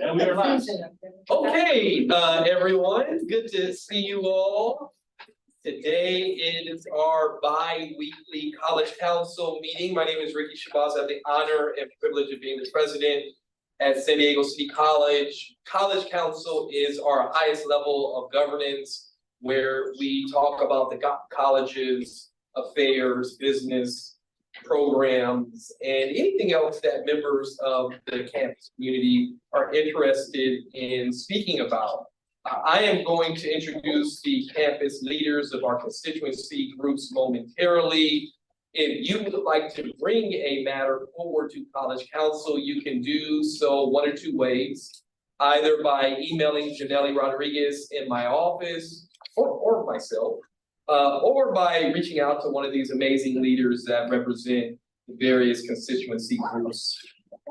And we are live. Okay, everyone, good to see you all. Today is our bi-weekly College Council meeting. My name is Ricky Shabazz. I have the honor and privilege of being the president at San Diego City College. College Council is our highest level of governance where we talk about the college's affairs, business, programs, and anything else that members of the campus community are interested in speaking about. I am going to introduce the campus leaders of our constituency groups momentarily. If you would like to bring a matter forward to College Council, you can do so one or two ways, either by emailing Janelle Rodriguez in my office or myself, or by reaching out to one of these amazing leaders that represent the various constituency groups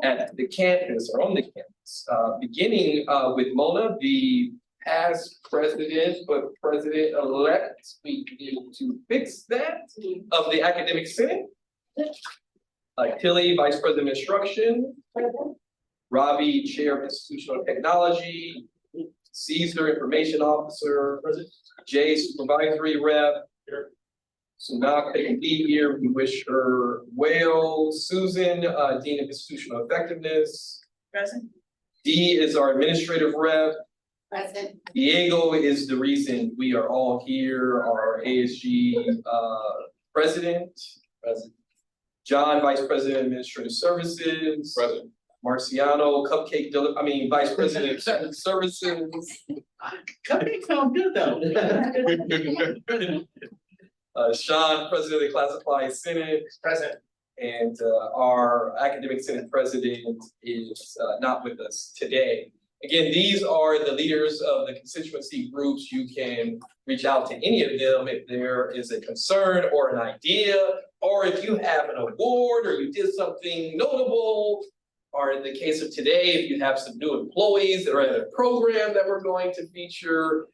at the campus or on the campus. Beginning with Mona, the past president, but president-elect, we need to fix that, of the Academic Senate. Tilly, Vice President of Instruction. Robbie, Chair of Institutional Technology. Caesar, Information Officer. Jay, Supervisory Rep. Sunak couldn't be here. We wish her well. Susan, Dean of Institutional Effectiveness. Present. Dee is our Administrative Rep. Present. Diego is the reason we are all here, our ASG President. Present. John, Vice President of Administrative Services. Present. Marciano, Vice President of Services. Cupcake sound good though. Sean, President of the Classified Senate. Present. And our Academic Senate President is not with us today. Again, these are the leaders of the constituency groups. You can reach out to any of them if there is a concern or an idea, or if you have an award or you did something notable. Or in the case of today, if you have some new employees that are in a program that we're going to feature,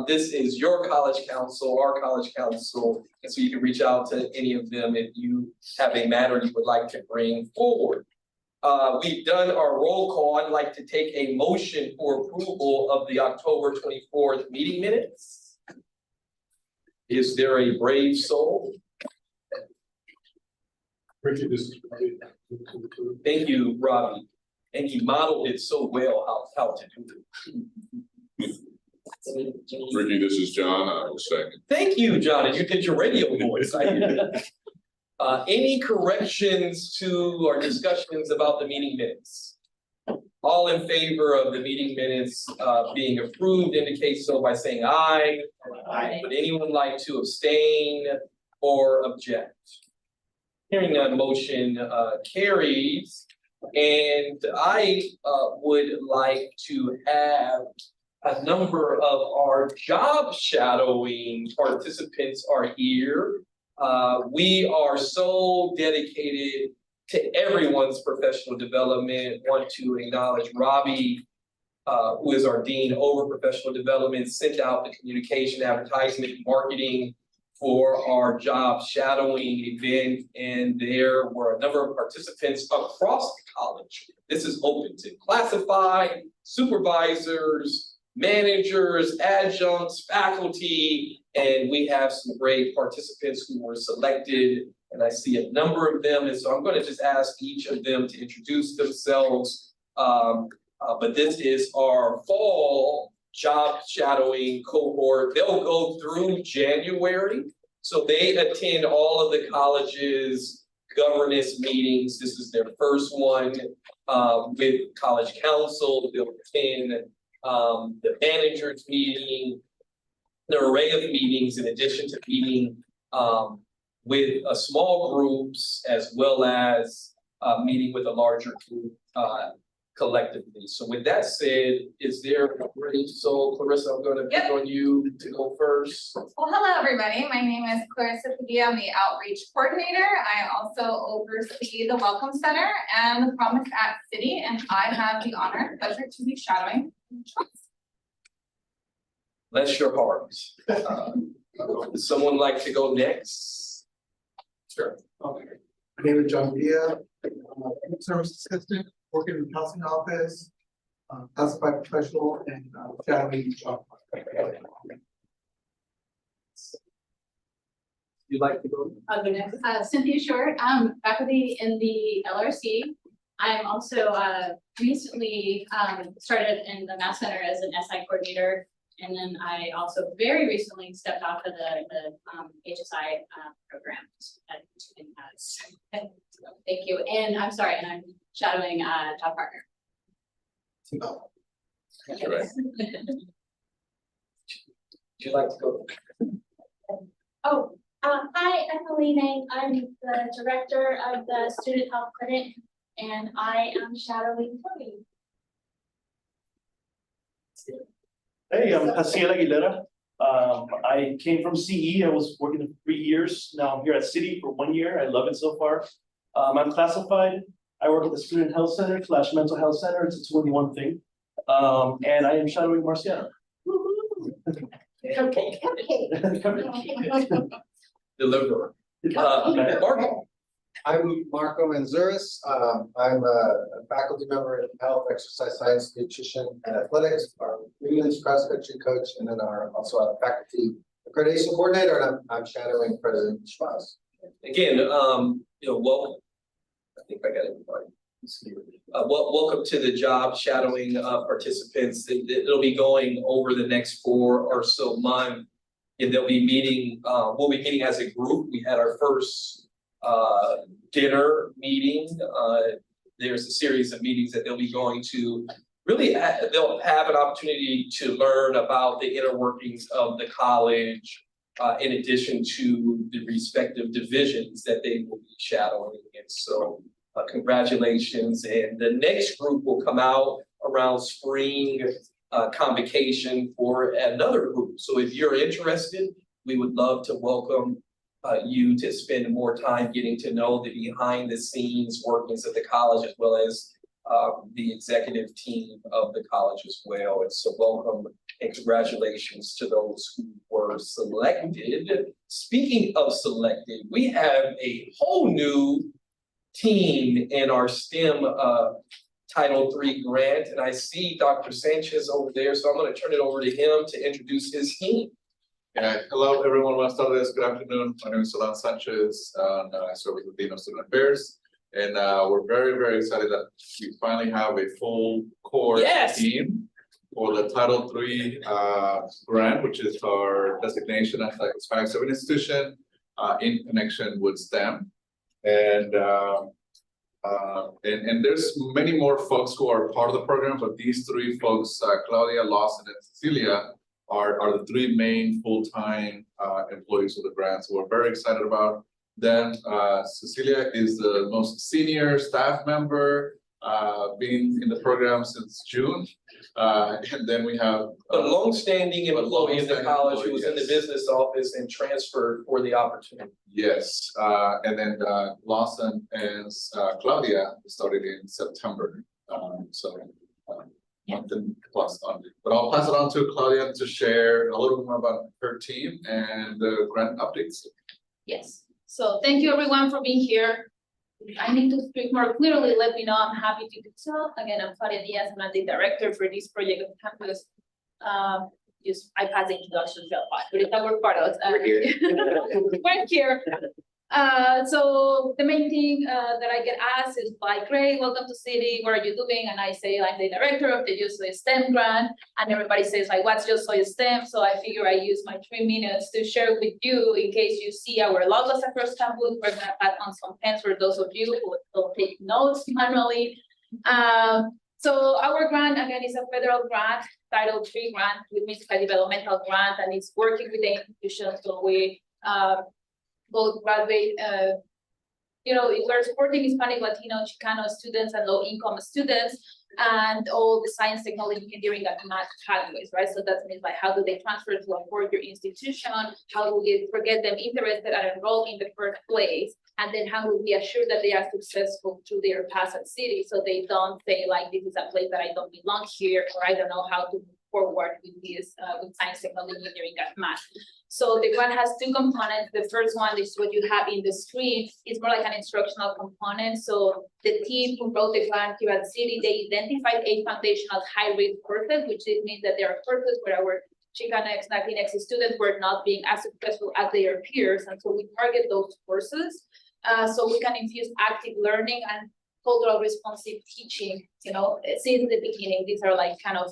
this is your college council, our college council, and so you can reach out to any of them if you have a matter you would like to bring forward. We've done our roll call. I'd like to take a motion for approval of the October 24th meeting minutes. Is there a brave soul? Ricky, this is Thank you, Robbie. And he modeled it so well how to do it. Ricky, this is John. I will second. Thank you, John. And you did your radio voice. I did. Any corrections to or discussions about the meeting minutes? All in favor of the meeting minutes being approved indicate so by saying aye. Aye. Would anyone like to abstain or object? Hearing none, motion carries. And I would like to have a number of our job shadowing participants are here. We are so dedicated to everyone's professional development. Want to acknowledge Robbie, who is our Dean over Professional Development, sent out the communication, advertisement, marketing for our job shadowing event, and there were a number of participants across the college. This is open to classified, supervisors, managers, adjuncts, faculty, and we have some great participants who were selected, and I see a number of them, and so I'm going to just ask each of them to introduce themselves. But this is our fall job shadowing cohort. They'll go through January, so they attend all of the college's governance meetings. This is their first one with College Council. They'll attend the managers meeting, an array of meetings in addition to meeting with small groups as well as meeting with a larger group collectively. So with that said, is there a brave soul? Clarissa, I'm going to pick on you to go first. Well, hello, everybody. My name is Clarissa Padilla. I'm the outreach coordinator. I also oversee the Welcome Center and the Promise Act City, and I have the honor and pleasure to be shadowing. Bless your heart. Would someone like to go next? Sure. Okay. My name is John Villa. I'm a service assistant working in the housing office. classified professional and shadowing job. You'd like to go? I'll go next. Cynthia Short, faculty in the LRC. I'm also recently started in the Math Center as an SI coordinator. And then I also very recently stepped off of the HSI programs at in-house. So, thank you. And I'm sorry, and I'm shadowing Todd Partner. That's right. Would you like to go? Oh, hi, Emily Nang. I'm the director of the Student Health Clinic, and I am shadowing Chloe. Hey, I'm Jaciel Aguilera. I came from CE. I was working for 3 years. Now I'm here at City for 1 year. I love it so far. I'm classified. I work at the Student Health Center / Mental Health Center. It's a 2-in-1 thing. And I am shadowing Marciana. Okay. Deliverer. Okay. Marco. I'm Marco Manzuris. I'm a faculty member in health, exercise science, nutrition, and athletics, our women's cross country coach, and then also a faculty accreditation coordinator, and I'm shadowing President Schwaz. Again, well, I think I got everybody. Welcome to the job shadowing participants. It'll be going over the next 4 or so months. And they'll be meeting, we'll be meeting as a group. We had our first dinner meeting. There's a series of meetings that they'll be going to. Really, they'll have an opportunity to learn about the inner workings of the college, in addition to the respective divisions that they will be shadowing. And so congratulations. And the next group will come out around spring convocation for another group. So if you're interested, we would love to welcome you to spend more time getting to know the behind the scenes workings of the college, as well as the executive team of the college as well. And so welcome and congratulations to those who were selected. Speaking of selected, we have a whole new team in our STEM Title III grant, and I see Dr. Sanchez over there, so I'm going to turn it over to him to introduce his team. Yeah, hello everyone, buenas tardes, good afternoon. My name is Solan Sanchez, and I serve with the Dean of Student Affairs. And we're very, very excited that we finally have a full core team for the Title III grant, which is our designation as a 5-7 institution in connection with STEM. And there's many more folks who are part of the program, but these 3 folks, Claudia, Lawson, and Cecilia, are the 3 main full-time employees of the grant. So we're very excited about them. Cecilia is the most senior staff member, been in the program since June. And then we have a long-standing employee of the college who was in the yes. business office and transferred for the opportunity. Yes, and then Lawson and Claudia started in September. Month and plus on it. But I'll pass it on to Claudia to share a little bit more about her team and the grant updates. Yes. So thank you everyone for being here. If I need to speak more clearly, let me know. I'm happy to do so. Again, I'm Claudia Diaz, and I'm the director for this project of campus. I pass the introduction real fast, but it's our part of we're here. So the main thing that I get asked is like, great, welcome to City, what are you doing? And I say, I'm the director of the Just Soy STEM grant. And everybody says like, what's Just Soy STEM? So I figure I use my 3 minutes to share with you in case you see our logos across campus. We're gonna pass on some pens for those of you who will take notes manually. So our grant, again, is a federal grant, Title III grant, which means a developmental grant, and it's working with the institution. So we both graduate, we're supporting Hispanic, Latino, Chicano students and low-income students, and all the science, technology, engineering, and math pathways, right? So that means like, how do they transfer to a 4-year institution? How do we get them interested and enrolled in the first place? And then how do we assure that they are successful through their path at City, so they don't say like, this is a place that I don't belong here, or I don't know how to forward with this, with science, technology, engineering, and math. So the grant has two components. The first one is what you have in the screen. It's more like an instructional component. So the team who wrote the grant here at City, they identified 8 foundational high-risk courses, which means that there are courses where our Chicanx, Latinx students were not being as successful as their peers, and so we target those courses. So we can infuse active learning and cultural responsive teaching, you know, since the beginning. These are like kind of,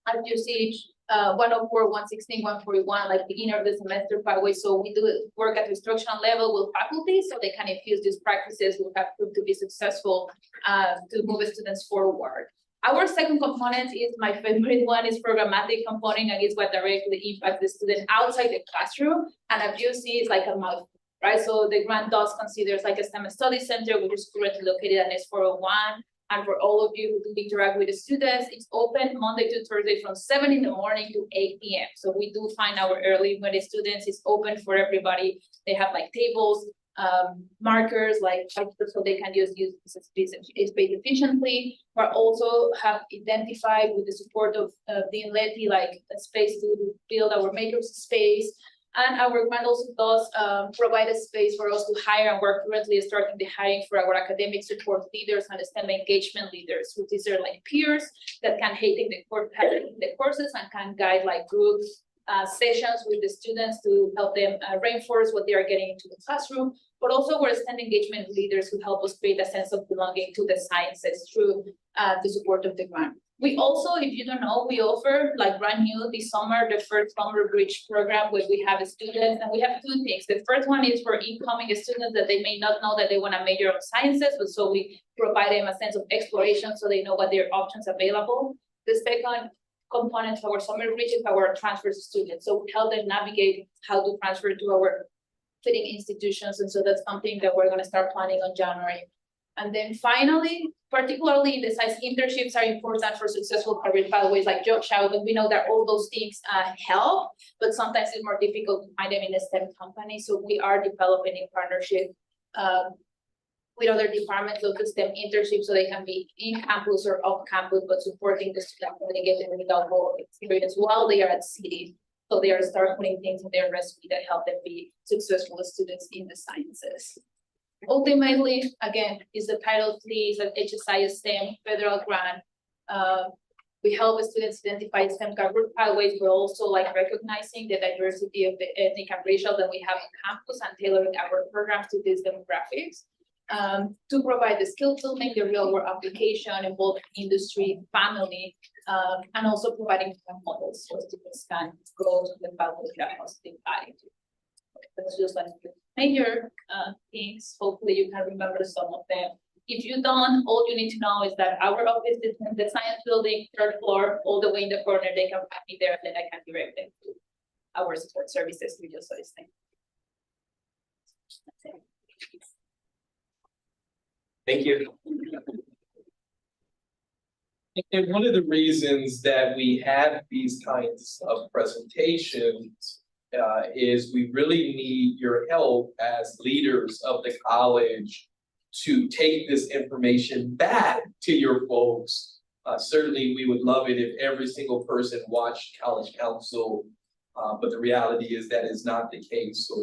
as you see, 104, 116, 141, like beginner of the semester pathway. So we do work at the instructional level with faculty, so they can infuse these practices will have proved to be successful to move students forward. Our second component is my favorite one, is programmatic component, and it's what directly impacts the student outside the classroom. And as you see, it's like a mouth, right? So the grant does considers like a STEM study center, which is currently located at S401. And for all of you who do interact with the students, it's open Monday to Thursday from 7 in the morning to 8 p.m. So we do find our early when the students is open for everybody. They have like tables, markers, like so they can just use space efficiently, but also have identified with the support of Dean Letty, like a space to build our maker space. And our grant also does provide a space for us to hire, and we're currently starting the hiring for our academic support leaders and STEM engagement leaders, which is their like peers that can take the courses and can guide like group sessions with the students to help them reinforce what they are getting into the classroom. But also we're STEM engagement leaders who help us create a sense of belonging to the sciences through the support of the grant. We also, if you don't know, we offer like brand new this summer, the first summer bridge program where we have students, and we have 2 things. The first one is for incoming students that they may not know that they want to major on sciences, but so we provide them a sense of exploration so they know what their options available. The second component of our summer bridge is our transfer students. So we help them navigate how to transfer to our fitting institutions, and so that's something that we're going to start planning on January. And then finally, particularly the science internships are important for successful career pathways like job shadow, but we know that all those things help, but sometimes it's more difficult to find them in a STEM company. So we are developing in partnership with other departments of the STEM internship, so they can be in campus or off campus, but supporting the students when they get the valuable experience while they are at City. So they are start putting things in their resume that help them be successful students in the sciences. Ultimately, again, is the Title III, is an HSI STEM federal grant. We help students identify STEM career pathways, but also like recognizing the diversity of the ethnic and racial that we have on campus and tailoring our programs to these demographics. To provide the skill to make the real world application in both industry, family, and also providing models for students can grow to the value that positive attitude. That's just like the major things. Hopefully you can remember some of them. If you don't, all you need to know is that our office is in the science building, 3rd floor, all the way in the corner. They can find me there, and then I can direct them to our support services through just this thing. Thank you. And one of the reasons that we have these kinds of presentations is we really need your help as leaders of the college to take this information back to your folks. Certainly, we would love it if every single person watched College Council, but the reality is that is not the case. So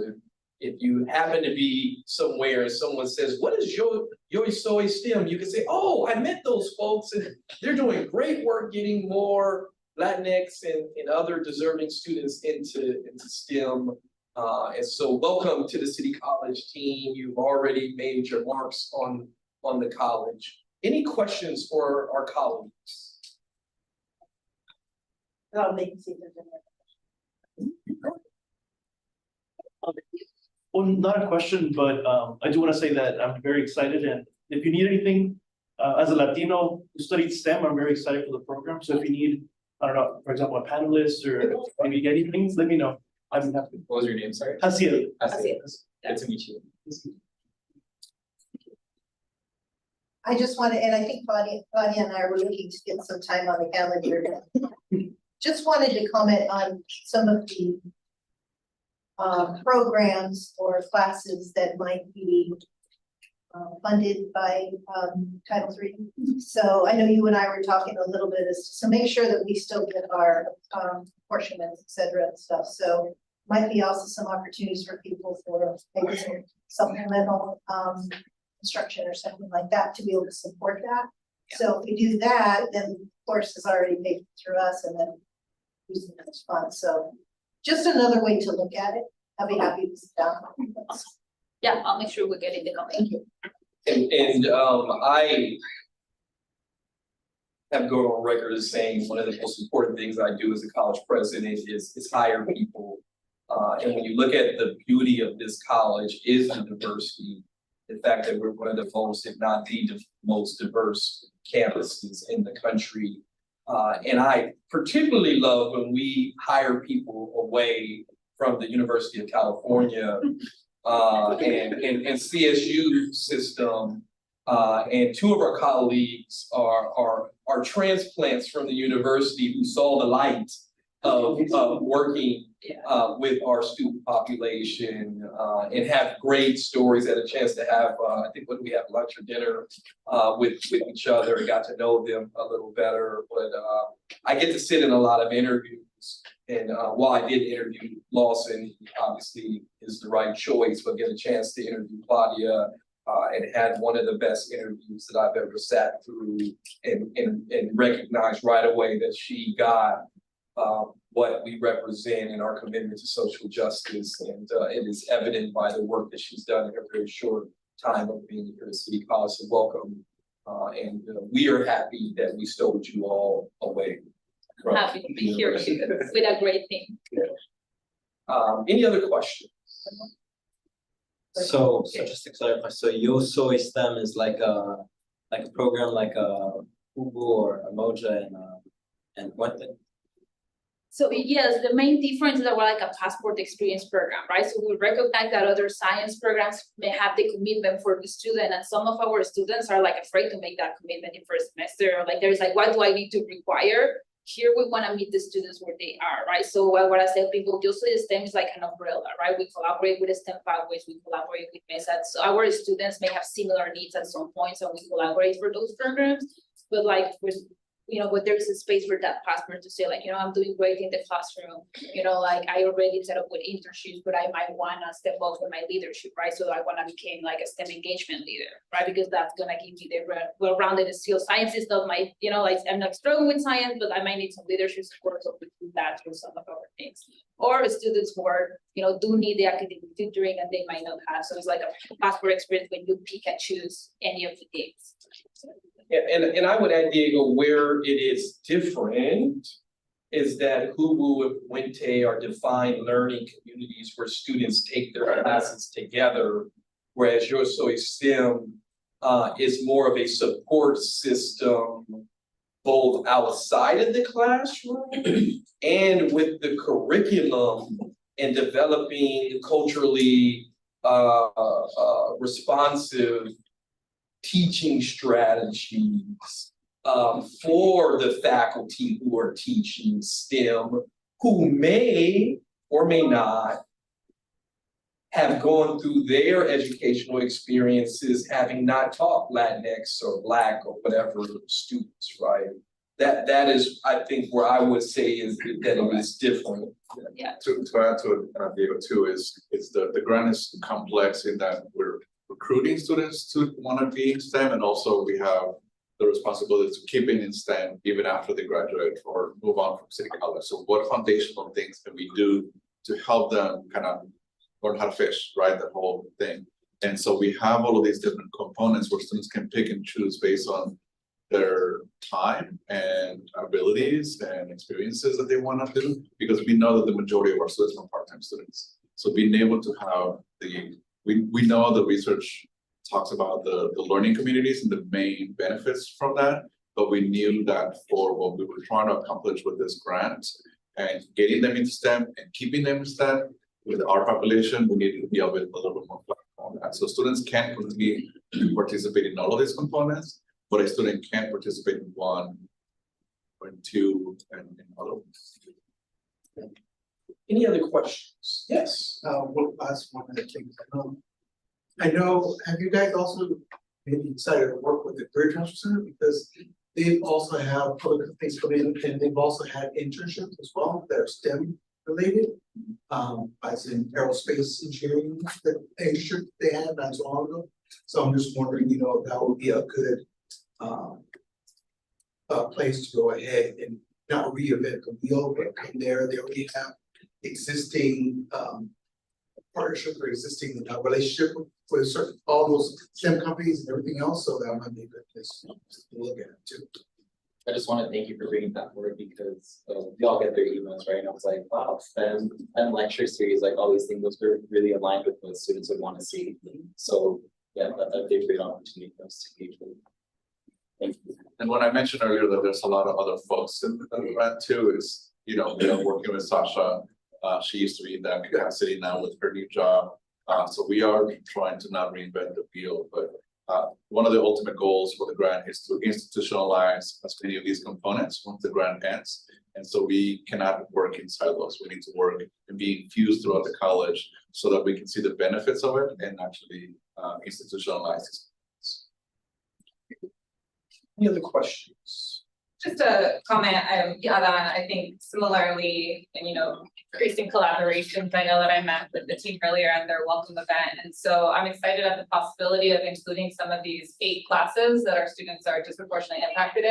if you happen to be somewhere and someone says, what is Yo Soy STEM? You can say, oh, I met those folks and they're doing great work getting more Latinx and other deserving students into STEM. And so welcome to the City College team. You've already made your marks on the college. Any questions for our colleagues? Well, not a question, but I do want to say that I'm very excited, and if you need anything, as a Latino who studied STEM, I'm very excited for the program. So if you need, I don't know, for example, a panelist or maybe anything, let me know. I'm happy. What was your name, sorry? Hasiel. Good to meet you. I just wanted, and I think Claudia and I were looking to get some time on the calendar. Just wanted to comment on some of the programs or classes that might be funded by Title III. So I know you and I were talking a little bit as to make sure that we still get our apportionments, et cetera, and stuff. So might be also some opportunities for people for maybe some supplemental instruction or something like that to be able to support that. So if we do that, then of course is already paid through us and then using those funds. So just another way to look at it. I'll be happy to sit down. Yeah, I'll make sure we get it in the comment. Thank you. And I have to go on record as saying one of the most important things I do as a college president is hire people. And when you look at the beauty of this college is the diversity. The fact that we're one of the most, if not the most diverse campuses in the country. And I particularly love when we hire people away from the University of California and CSU system. And two of our colleagues are transplants from the university who saw the light of working with our student population and have great stories, had a chance to have, I think, what do we have, lunch or dinner with each other, got to know them a little better. But I get to sit in a lot of interviews. And while I did interview Lawson, he obviously is the right choice, but get a chance to interview Claudia and had one of the best interviews that I've ever sat through and recognized right away that she got what we represent in our commitment to social justice. And it is evident by the work that she's done in her very short time of being here at City College. So welcome. And we are happy that we stole you all away. Happy to be here with a great team. Any other questions? So just to clarify, so Yo Soy STEM is like a program like a Hubu or a Moja and what the. So yes, the main difference is that we're like a passport experience program, right? So we recognize that other science programs may have the commitment for the student, and some of our students are like afraid to make that commitment in first semester. Like there's like, what do I need to require? Here we want to meet the students where they are, right? So what I tell people, Yo Soy STEM is like an umbrella, right? We collaborate with STEM pathways, we collaborate with MESAD. So our students may have similar needs at some point, so we collaborate for those programs. But like but there's a space for that passport to say like, I'm doing great in the classroom, like I already set up with internships, but I might want to step up with my leadership, right? So I want to become like a STEM engagement leader, right? Because that's going to give me the well-rounded skill. Science is not my, like I'm not struggling with science, but I might need some leadership support, so we do that through some of our things. Or students who are, do need the academic tutoring and they might not have. So it's like a passport experience when you pick and choose any of the things. Yeah, and I would add, Diego, where it is different is that Hubu and Puente are defined learning communities where students take their classes together, whereas Yo Soy STEM is more of a support system both outside of the classroom and with the curriculum and developing culturally responsive teaching strategies for the faculty who are teaching STEM, who may or may not have gone through their educational experiences having not taught Latinx or Black or whatever students, right? That is, I think, where I would say is that it is different. Yeah. To add to it, Diego, too, is the grant is complex in that we're recruiting students to want to be in STEM, and also we have the responsibility to keep in STEM even after they graduate or move on from City College. So what foundational things can we do to help them kind of learn how to fish, right? The whole thing. And so we have all of these different components where students can pick and choose based on their time and abilities and experiences that they want to do, because we know that the majority of our students are part-time students. So being able to have we know the research talks about the learning communities and the main benefits from that, but we knew that for what we were trying to accomplish with this grant and getting them into STEM and keeping them in STEM with our population, we needed to be a little bit more flexible on that. So students can't really participate in all of these components, but a student can participate in one or two and other. Any other questions? Yes. We'll ask one of the things. I know, have you guys also maybe decided to work with the Career Transfer Center? Because they also have other things come in, and they've also had internships as well that are STEM related. As in aerospace engineering, that internship they had not so long ago. So I'm just wondering, you know, if that would be a good place to go ahead and not reinvent the wheel, but come there, they already have existing partnership or existing relationship with certain, all those STEM companies and everything else, so that might be a good place to look at it too. I just want to thank you for bringing that forward because we all get their emails, right? And I was like, wow, STEM and lecture series, like all these things, those were really aligned with what students would want to see. So yeah, that'd be a great opportunity for us to engage with. Thank you. And when I mentioned earlier that there's a lot of other folks in the event too, is, you know, we are working with Sasha. She used to be in that capacity now with her new job. So we are trying to not reinvent the wheel, but one of the ultimate goals for the grant is to institutionalize as many of these components once the grant ends. And so we cannot work in silos. We need to work and be infused throughout the college so that we can see the benefits of it and actually institutionalize these. Any other questions? Just a comment, I think similarly, and increasing collaborations. I know that I met with the team earlier at their welcome event. And so I'm excited at the possibility of including some of these 8 classes that our students are disproportionately impacted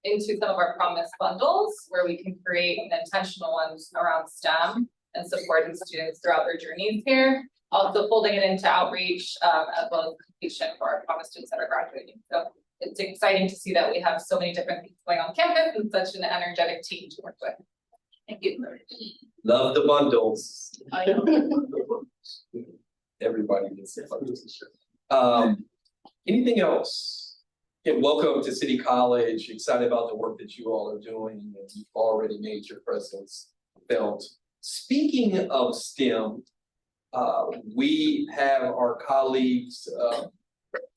into some of our promise bundles, where we can create intentional ones around STEM and supporting students throughout their journeys here. Also folding it into outreach, as well as completion for our promise students that are graduating. So it's exciting to see that we have so many different things going on campus and such an energetic team to work with. Thank you. Love the bundles. I know. Everybody gets it. Anything else? And welcome to City College. Excited about the work that you all are doing, and you've already made your presence felt. Speaking of STEM, we have our colleagues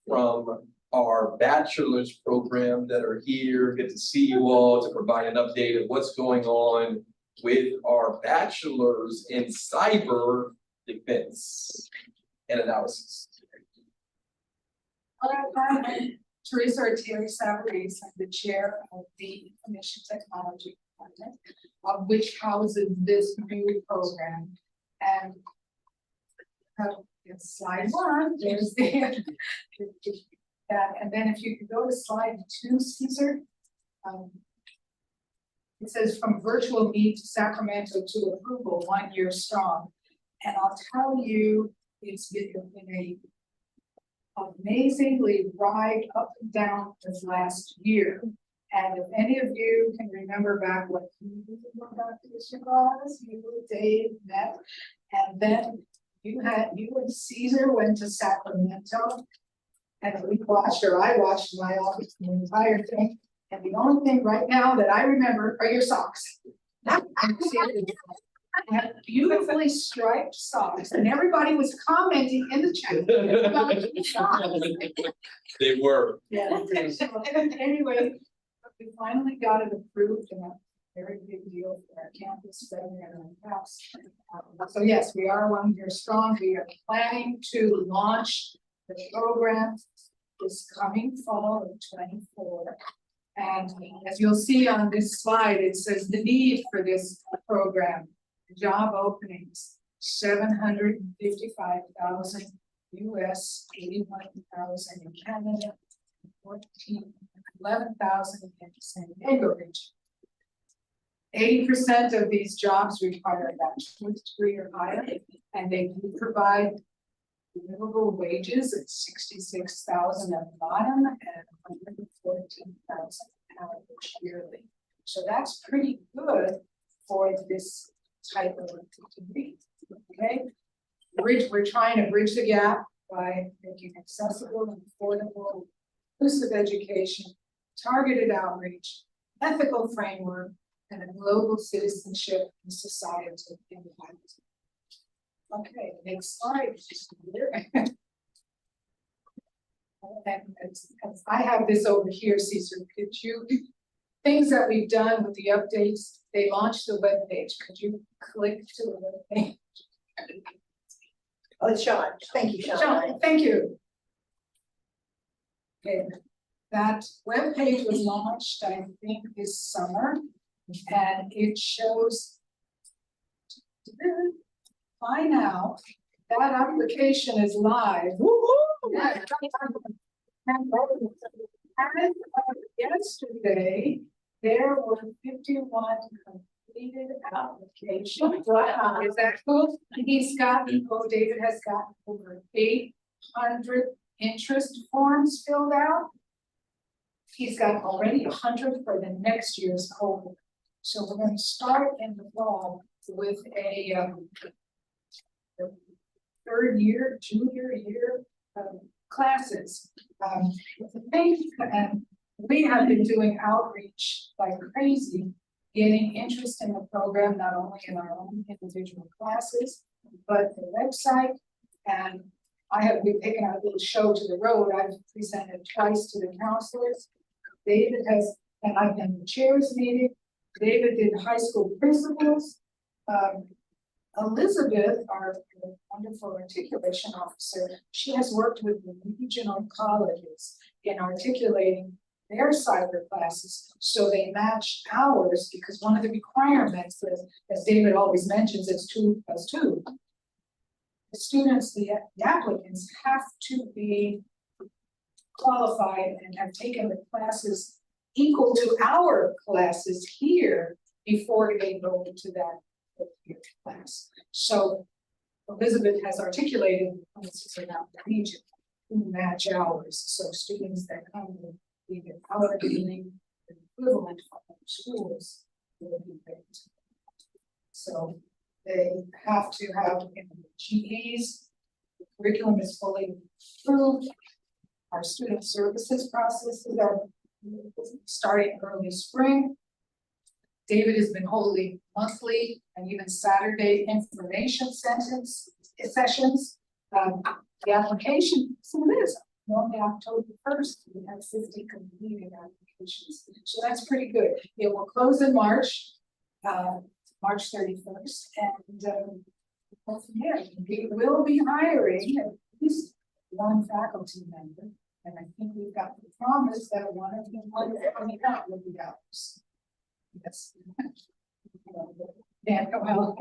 from our bachelor's program that are here. Good to see you all to provide an update of what's going on with our bachelor's in cyber defense and analysis. I'm Teresa Ortiz-Savarese. I'm the chair of the Information Technology Department, which houses this new program. And slide 1, there's the that, and then if you could go to slide 2, Caesar. It says from virtual meet to Sacramento to approval, 1 year strong. And I'll tell you, it's been a amazingly ride up and down this last year. And if any of you can remember back what you was, you and Dave met, and then you and Caesar went to Sacramento. And we watched, or I watched in my office the entire thing. And the only thing right now that I remember are your socks. I have beautifully striped socks, and everybody was commenting in the chat about your socks. They were. Yeah, so anyway, we finally got it approved, and a very big deal for our campus, and our house. So yes, we are 1 year strong. We are planning to launch the program this coming fall of 24. And as you'll see on this slide, it says the need for this program, job openings, 755,000 US, 81,000 in Canada, 11,000 in San Diego region. 80% of these jobs require a bachelor's degree or higher, and they do provide livable wages at 66,000 at the bottom and 114,000 average yearly. So that's pretty good for this type of degree. Okay, we're trying to bridge the gap by making accessible and affordable, inclusive education, targeted outreach, ethical framework, and a global citizenship and society impact. Okay, next slide. And I have this over here, Caesar. Could you, things that we've done with the updates, they launched the web page. Could you click to the web page? Oh, it's Sean. Thank you, Sean. Sean, thank you. Okay, that webpage was launched, I think, this summer, and it shows. By now, that application is live. Yeah. And as of yesterday, there were 51 completed applications. Wow. Is that cool? David has gotten over 800 interest forms filled out. He's got already 100 for the next year's cohort. So we're going to start in the fall with a third year, junior year classes. And we have been doing outreach like crazy, getting interest in the program, not only in our own individual classes, but the website. And we've taken out a little show to the road. I've presented twice to the counselors. David has, and I've been in the chairs meeting. David did high school principals. Elizabeth, our wonderful articulation officer, she has worked with the regional colleges in articulating their cyber classes so they match ours, because one of the requirements is, as David always mentions, it's 2 + 2. The students, the applicants have to be qualified and have taken the classes equal to our classes here before they go into that class. So Elizabeth has articulated the classes around the region who match ours. So students that come with either our doing the equivalent from schools will be picked. So they have to have GEs. The curriculum is fully approved. Our student services processes are starting early spring. David has been holding monthly and even Saturday information sessions. The application, so it is, normally October 1st, we have 50 completed applications. So that's pretty good. It will close in March, March 31st, and from there, we will be hiring at least one faculty member. And I think we've got the promise that one of them will be ours. Yes. Dan, well,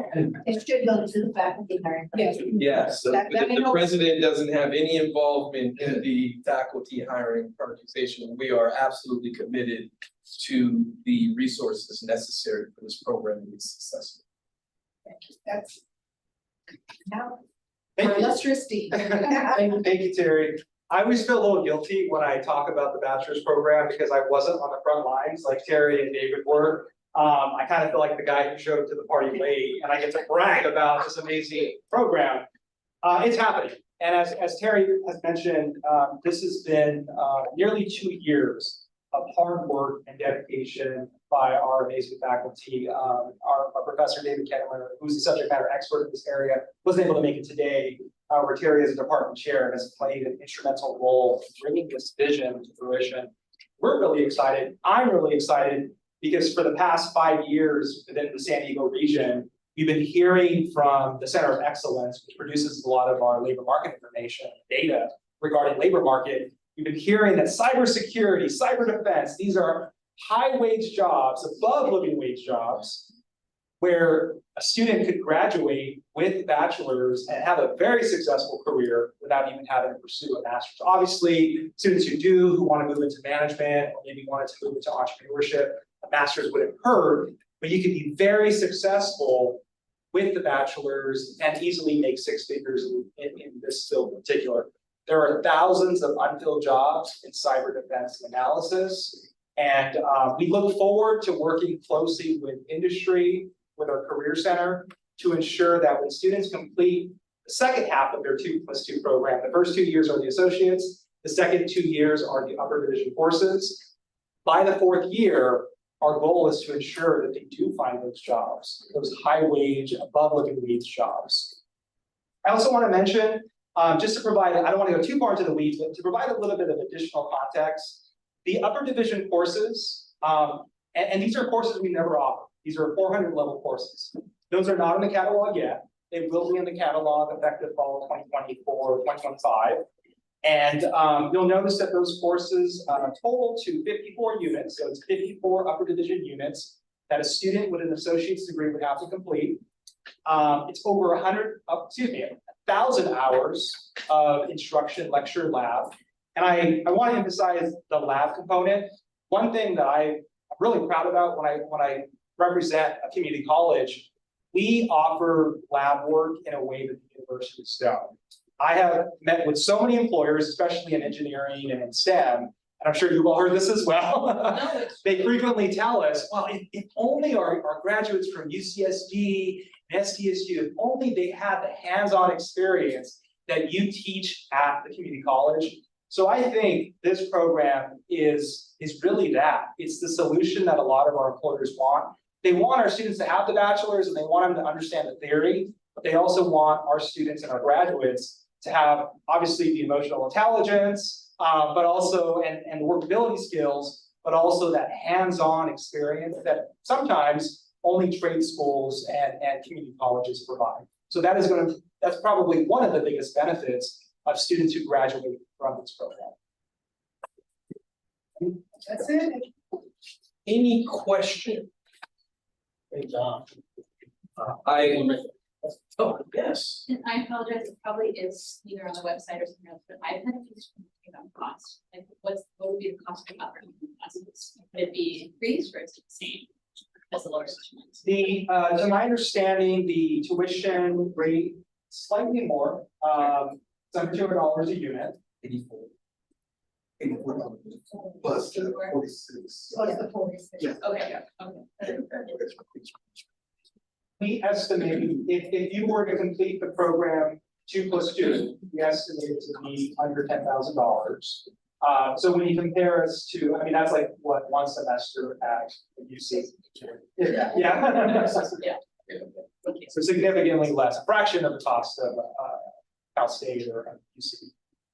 It should go to the faculty hiring. yes. Yes, so That- that I the know. president doesn't have any involvement in the faculty hiring prioritization. We are absolutely committed to the resources necessary for this program to be successful. That's now, Thank our you. illustrious Steve. Thank you, Terry. I always feel a little guilty when I talk about the bachelor's program because I wasn't on the front lines like Terry and David were. I kind of feel like the guy who showed up to the party late, and I get to brag about this amazing program. It's happening. And as Terry has mentioned, this has been nearly 2 years of hard work and dedication by our amazing faculty. Our professor, David Kettler, who's the subject matter expert in this area, wasn't able to make it today. Where Terry as a department chair has played an instrumental role in bringing this vision to fruition. We're really excited. I'm really excited because for the past 5 years within the San Diego region, we've been hearing from the Center of Excellence, which produces a lot of our labor market information, data regarding labor market. We've been hearing that cybersecurity, cyber defense, these are high wage jobs, above living wage jobs, where a student could graduate with bachelor's and have a very successful career without even having to pursue a master's. Obviously, students who want to move into management or maybe wanted to move into entrepreneurship, a master's wouldn't hurt, but you could be very successful with the bachelor's and easily make 6 figures in this field in particular. There are thousands of unfilled jobs in cyber defense and analysis, and we look forward to working closely with industry, with our Career Center, to ensure that when students complete the second half of their 2+2 program, the first 2 years are the associates, the second 2 years are the upper division courses. By the 4th year, our goal is to ensure that they do find those jobs, those high wage, above living wage jobs. I also want to mention, just to provide, I don't want to go too far into the weeds, but to provide a little bit of additional context, the upper division courses, and these are courses we never offer. These are 400 level courses. Those are not in the catalog yet. They will be in the catalog effective fall 2024, 2025. And you'll notice that those courses total to 54 units, so it's 54 upper division units that a student with an associate's degree would have to complete. It's over 1,000 hours of instruction, lecture, lab. And I want to emphasize the lab component. One thing that I'm really proud about when I represent a community college, we offer lab work in a way that the universities don't. I have met with so many employers, especially in engineering and in STEM, and I'm sure you've all heard this as well. They frequently tell us, well, if only our graduates from UCSD and SDSU, if only they had the hands-on experience that you teach at the community college. So I think this program is really that. It's the solution that a lot of our employers want. They want our students to have the bachelor's and they want them to understand the theory, but they also want our students and our graduates to have obviously the emotional intelligence, but also and the workability skills, but also that hands-on experience that sometimes only trade schools and community colleges provide. So that's probably one of the biggest benefits of students who graduate from this program. That's it. Any question? Great job. Yes. And I apologize, it probably is either on the website or something else, but I've had a few students on cost. Like what would be the cost of operating classes? Would it be increased or is it the same as the lower sections? To my understanding, the tuition rate slightly more, it's under $200 a unit. 84. Plus the 46. Plus the 46. Yeah. Okay, okay. We estimate if you were to complete the program 2 + 2, we estimate it to be under $10,000. So when you compare us to, I mean, that's like what, 1 semester at UC. Yeah. So significantly less, a fraction of the cost of Cal State or UC.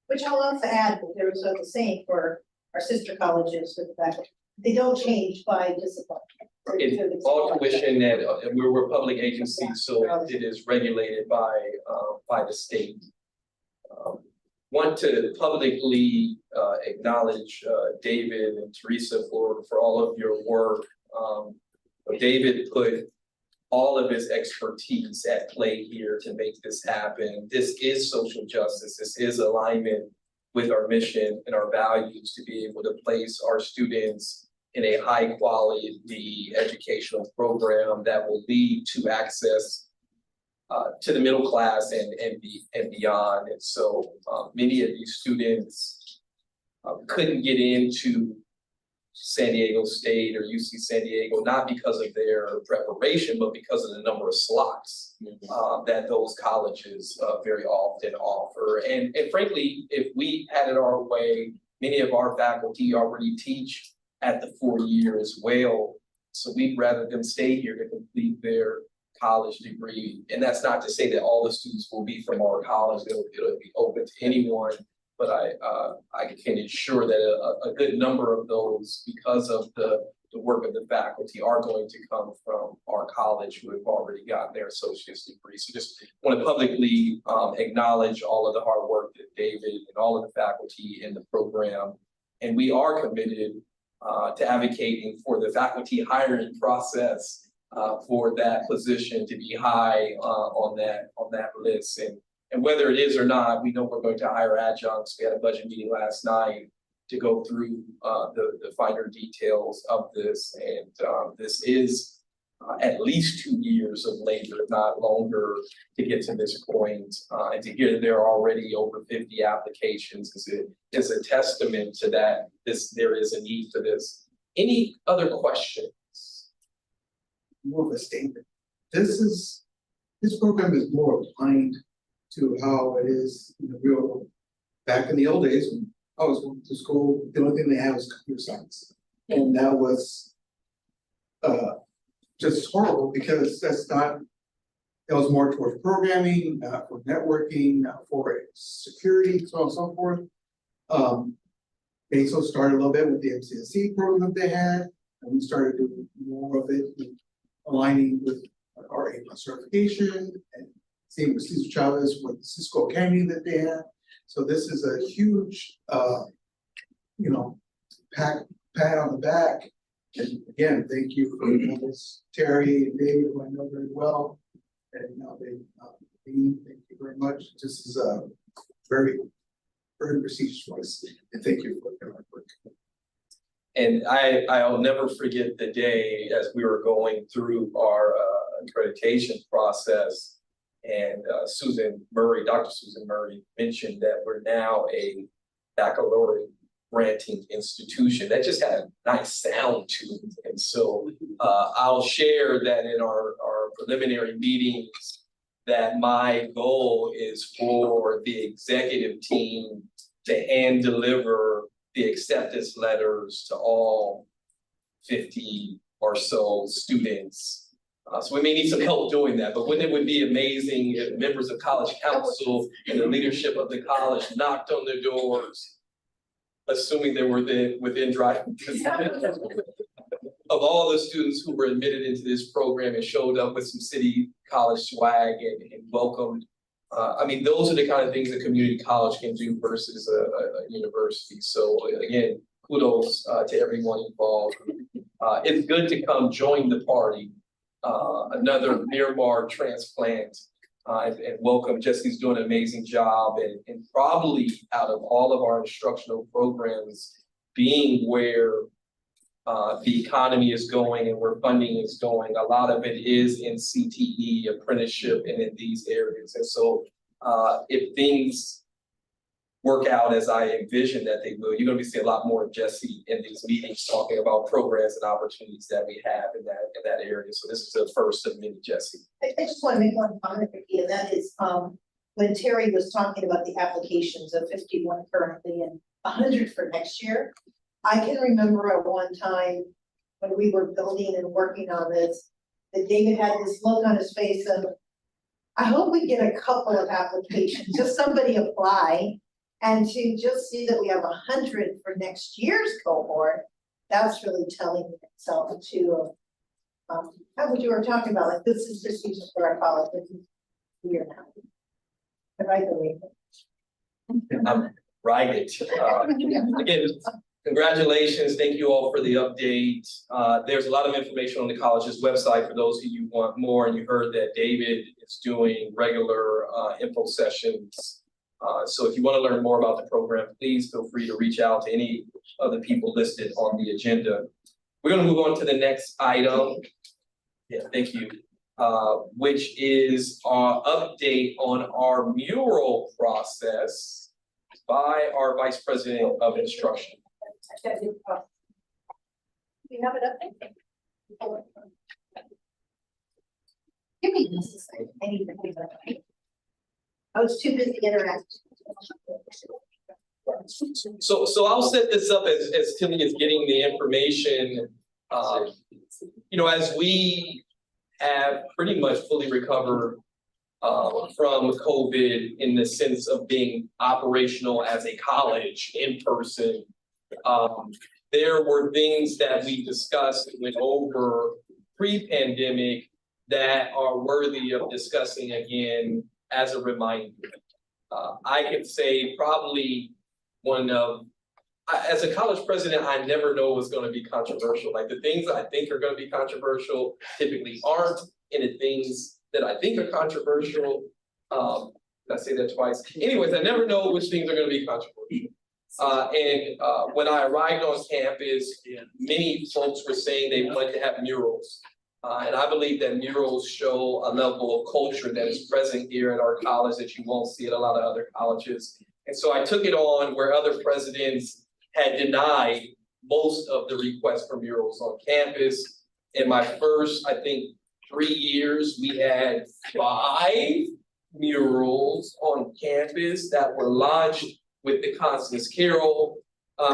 Which I'll also add, that there was the same for our sister colleges with that, they don't change by discipline. It's all tuition that, we're a public agency, so it is regulated by the state. Want to publicly acknowledge David and Teresa for all of your work. David put all of his expertise at play here to make this happen. This is social justice. This is alignment with our mission and our values to be able to place our students in a high quality educational program that will lead to access to the middle class and beyond. And so many of these students couldn't get into San Diego State or UC San Diego, not because of their preparation, but because of the number of slots that those colleges very often offer. And frankly, if we had it our way, many of our faculty already teach at the 4-year as well. So we'd rather them stay here to complete their college degree. And that's not to say that all the students will be from our college, it'll be open to anyone. But I can ensure that a good number of those, because of the work of the faculty, are going to come from our college who have already gotten their associate's degree. So just want to publicly acknowledge all of the hard work that David and all of the faculty in the program. And we are committed to advocating for the faculty hiring process for that position to be high on that list. And whether it is or not, we know we're going to hire adjuncts. We had a budget meeting last night to go through the finer details of this. And this is at least 2 years of labor, if not longer, to get to this point. And to hear there are already over 50 applications is a testament to that there is a need for this. Any other questions? More of a statement. This program is more aligned to how it is in the real world. Back in the old days, when I was going to school, the only thing they had was computer science. And that was just horrible because it was more towards programming, for networking, for security, so on and so forth. ASO started a little bit with the MCSE program that they had, and we started doing more of it, aligning with our A+ certification and same with Cesar Chavez with Cisco Canyon that they had. So this is a huge, you know, pat on the back. And again, thank you for this, Terry and David, who I know very well. And now Dean, thank you very much. This is a very, very prestigious voice. And thank you for your hard work. And I'll never forget the day as we were going through our accreditation process. And Susan Murray, Dr. Susan Murray mentioned that we're now a baccalaureate granting institution. That just had a nice sound to it. And so I'll share that in our preliminary meetings that my goal is for the executive team to hand deliver the acceptance letters to all 50 or so students. So we may need some help doing that, but wouldn't it be amazing if members of College Council and the leadership of the college knocked on their doors, assuming they were within driving distance of all the students who were admitted into this program and showed up with some city college swag and welcomed. I mean, those are the kind of things that community college can do versus a university. So again, kudos to everyone involved. It's good to come join the party. Another Miramar transplant, and welcome. Jesse's doing an amazing job, and probably out of all of our instructional programs, being where the economy is going and where funding is going, a lot of it is in CTE, apprenticeship, and in these areas. And so if things work out as I envision that they will, you're going to be seeing a lot more of Jesse in these meetings talking about programs and opportunities that we have in that area. So this is the first of many, Jesse. I just want to make one comment, Vicki, and that is, when Terry was talking about the applications of 51 currently and 100 for next year, I can remember at one time when we were building and working on this, that David had this look on his face of, I hope we get a couple of applications, just somebody apply. And to just see that we have 100 for next year's cohort, that's really telling itself to, how would you were talking about, like, this is just used for our college, this is here now. Right away. Right. Again, congratulations. Thank you all for the update. There's a lot of information on the college's website for those of you who want more. And you heard that David is doing regular info sessions. So if you want to learn more about the program, please feel free to reach out to any of the people listed on the agenda. We're going to move on to the next item. Yeah, thank you. Which is our update on our mural process by our Vice President of Instruction. We have it up there. Give me this. I need to pick it up. I was too busy interacting. So I'll set this up as Timmy is getting the information. You know, as we have pretty much fully recovered from COVID in the sense of being operational as a college in person, there were things that we discussed and went over pre-pandemic that are worthy of discussing again as a reminder. I could say probably one of, as a college president, I never know what's going to be controversial. Like the things I think are going to be controversial typically aren't, and the things that I think are controversial, did I say that twice? Anyways, I never know which things are going to be controversial. When I arrived on campus, many folks were saying they wanted to have murals. And I believe that murals show a level of culture that is present here at our college that you won't see at a lot of other colleges. And so I took it on where other presidents had denied most of the requests for murals on campus. In my first, I think, 3 years, we had 5 murals on campus that were lodged with the Constance Carroll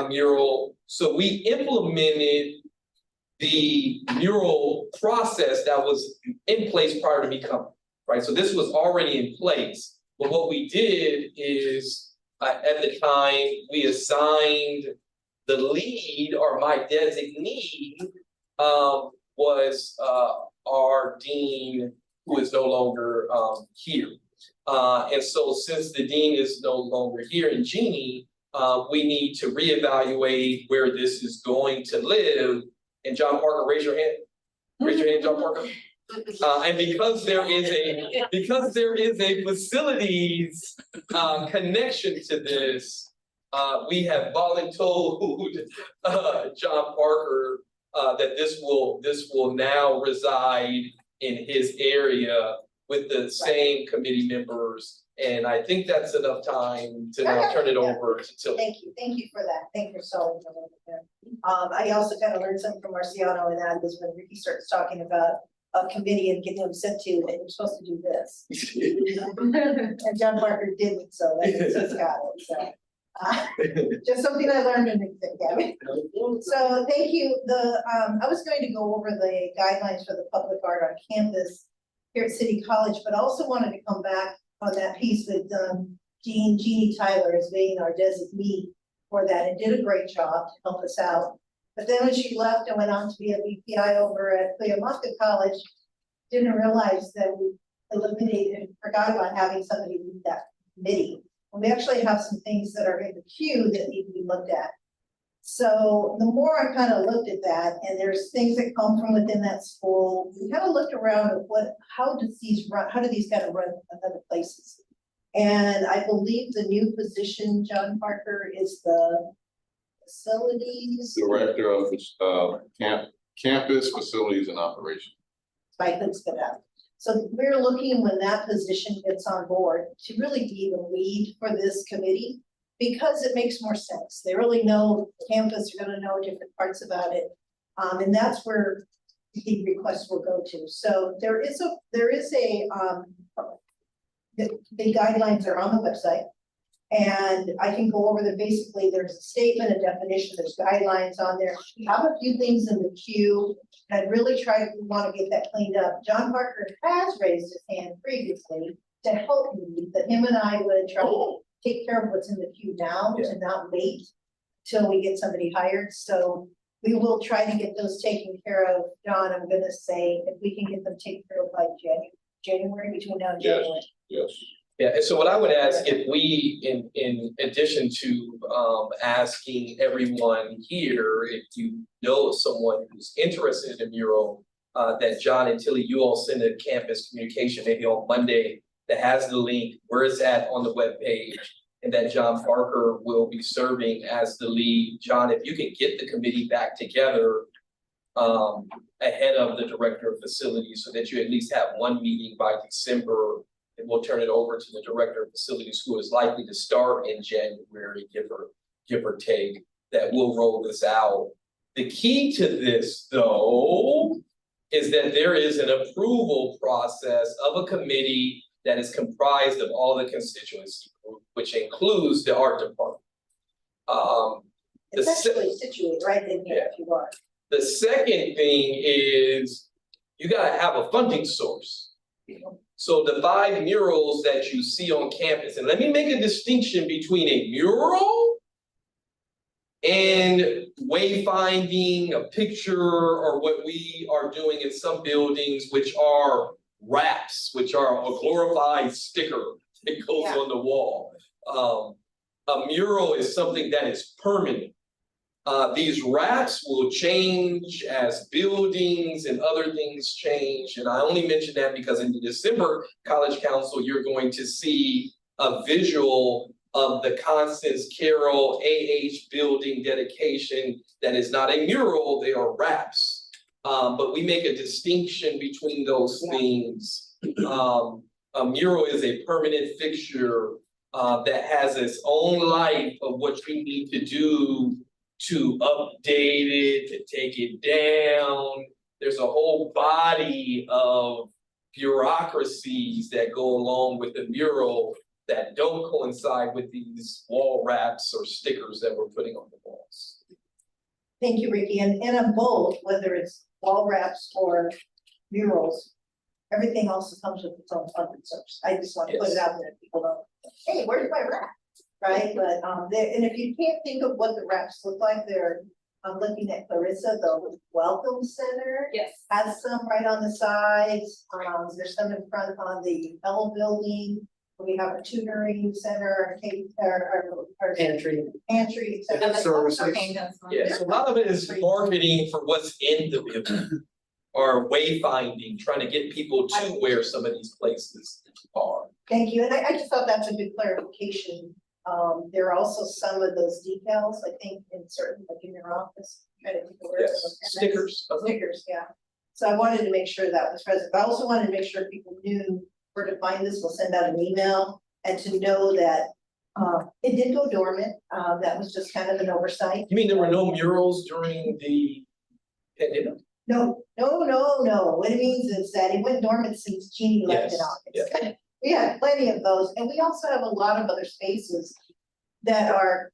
mural. So we implemented the mural process that was in place prior to me coming, right? So this was already in place. But what we did is, at the time, we assigned the lead, or my designee, was our dean, who is no longer here. And so since the dean is no longer here in Jeannie, we need to reevaluate where this is going to live. And John Parker, raise your hand. Raise your hand, John Parker. And because there is a facilities connection to this, we have voluntold John Parker that this will now reside in his area with the same committee members. And I think that's enough time to now turn it over to Tilly. Thank you for that, thank you so much. I also kind of learned something from Marciano, and that is when Ricky starts talking about a committee and getting them sent to, and you're supposed to do this. And John Parker didn't, so that's, he's got it, so. Just something I learned in the Gavin. So thank you, I was going to go over the guidelines for the public art on campus here at City College, but also wanted to come back on that piece with Jeannie Tyler as being our designee for that, and did a great job to help us out. But then when she left and went on to be a VPI over at Clearmont College, didn't realize that we forgot about having somebody lead that committee. And we actually have some things that are in the queue that need to be looked at. So the more I kind of looked at that, and there's things that come from within that school, we kind of looked around at how do these kind of run in other places? And I believe the new position, John Parker, is the facilities. Director of campus facilities and operations. By Hoodspit. So we're looking, when that position gets on board, to really be the lead for this committee, because it makes more sense. They really know the campus, they're gonna know different parts about it. And that's where the requests will go to. So there is a the guidelines are on the website. And I can go over them. Basically, there's a statement, a definition, there's guidelines on there. We have a few things in the queue. And I really want to get that cleaned up. John Parker has raised his hand previously to help me, that him and I would try to take care of what's in the queue now, to not wait till we get somebody hired. So we will try to get those taken care of. John, I'm gonna say, if we can get them taken care of by January, between now and January. Yes. Yeah, and so what I would ask, if we, in addition to asking everyone here, if you know someone who's interested in a mural, that John and Tilly, you all send a campus communication maybe on Monday that has the link, where it's at on the webpage, and that John Parker will be serving as the lead. John, if you can get the committee back together ahead of the director of facilities, so that you at least have one meeting by December. And we'll turn it over to the director of facilities, who is likely to start in January, give or take, that will roll this out. The key to this, though, is that there is an approval process of a committee that is comprised of all the constituency group, which includes the art department. It's actually situated right in here if you are. The second thing is you gotta have a funding source. So the 5 murals that you see on campus, and let me make a distinction between a mural and wayfinding, a picture, or what we are doing in some buildings, which are wraps, which are a glorified sticker that goes on the wall. A mural is something that is permanent. These wraps will change as buildings and other things change. And I only mention that because in the December College Council, you're going to see a visual of the Constance Carroll AH building dedication that is not a mural, they are wraps. But we make a distinction between those things. A mural is a permanent fixture that has its own life of what you need to do to update it, to take it down. There's a whole body of bureaucracies that go along with the mural that don't coincide with these wall wraps or stickers that we're putting on the walls. Thank you, Ricky. And on both, whether it's wall wraps or murals, everything also comes with its own funding source. I just want to put it out there, people know, hey, where's my wrap? Right, but and if you can't think of what the wraps look like, they're I'm looking at Clarissa, the Welcome Center. Yes. Has some right on the sides, there's some in front on the L building. We have a tutoring center, our Pantry. pantry, et And the cetera. propane does one. Yeah, so a lot of it is marketing for what's in the building. Or wayfinding, trying to get people to where some of these places are. Thank you, and I just thought that's a good clarification. There are also some of those decals, I think, in certain, like in your office. Trying to think of where Yes, those- stickers. Stickers, yeah. So I wanted to make sure that was present, but I also wanted to make sure people knew where to find this. We'll send out an email and to know that it did go dormant. That was just kind of an oversight. You mean there were no murals during the pandemic? No. What it means is that it went dormant since Jeannie left in Yes, August. We had plenty of those, and we also have a lot of other spaces that are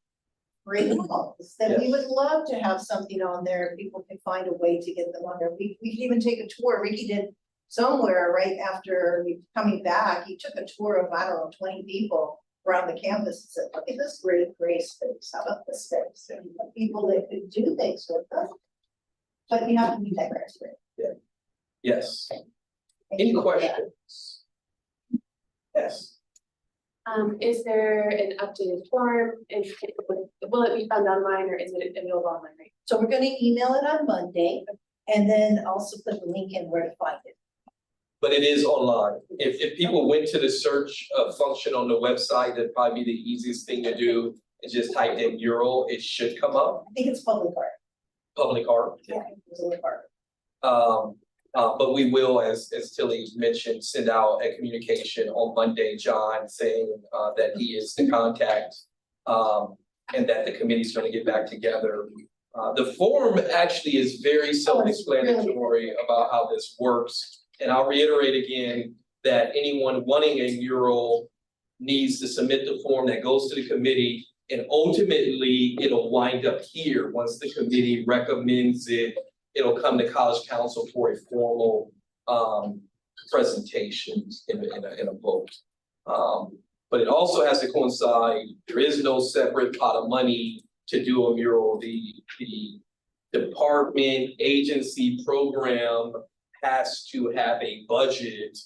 great walls, that we would love to have something on there, if people can find a way to get them on there. We could even take a tour. Ricky did somewhere right after coming back, he took a tour of, I don't know, 20 people around the campus and said, look at this great space, how about this space? And people that could do things with them. But you have to be that criteria. Yes. Any questions? Yes. Is there an updated form? Will it be found online or is it available online right? So we're gonna email it on Monday and then also put the link in where to find it. But it is online. If people went to the search function on the website, that'd probably be the easiest thing to do. And just type in mural, it should come up, I think it's public art. public art. Yeah, it's public art. But we will, as Tilly mentioned, send out a communication on Monday, John, saying that he is the contact. And that the committee's gonna get back together. The form actually is very self-explanatory about how this works. And I'll reiterate again that anyone wanting a mural needs to submit the form that goes to the committee. And ultimately, it'll wind up here. Once the committee recommends it, it'll come to College Council for a formal presentation in a vote. But it also has to coincide, there is no separate pot of money to do a mural. The department, agency, program has to have a budget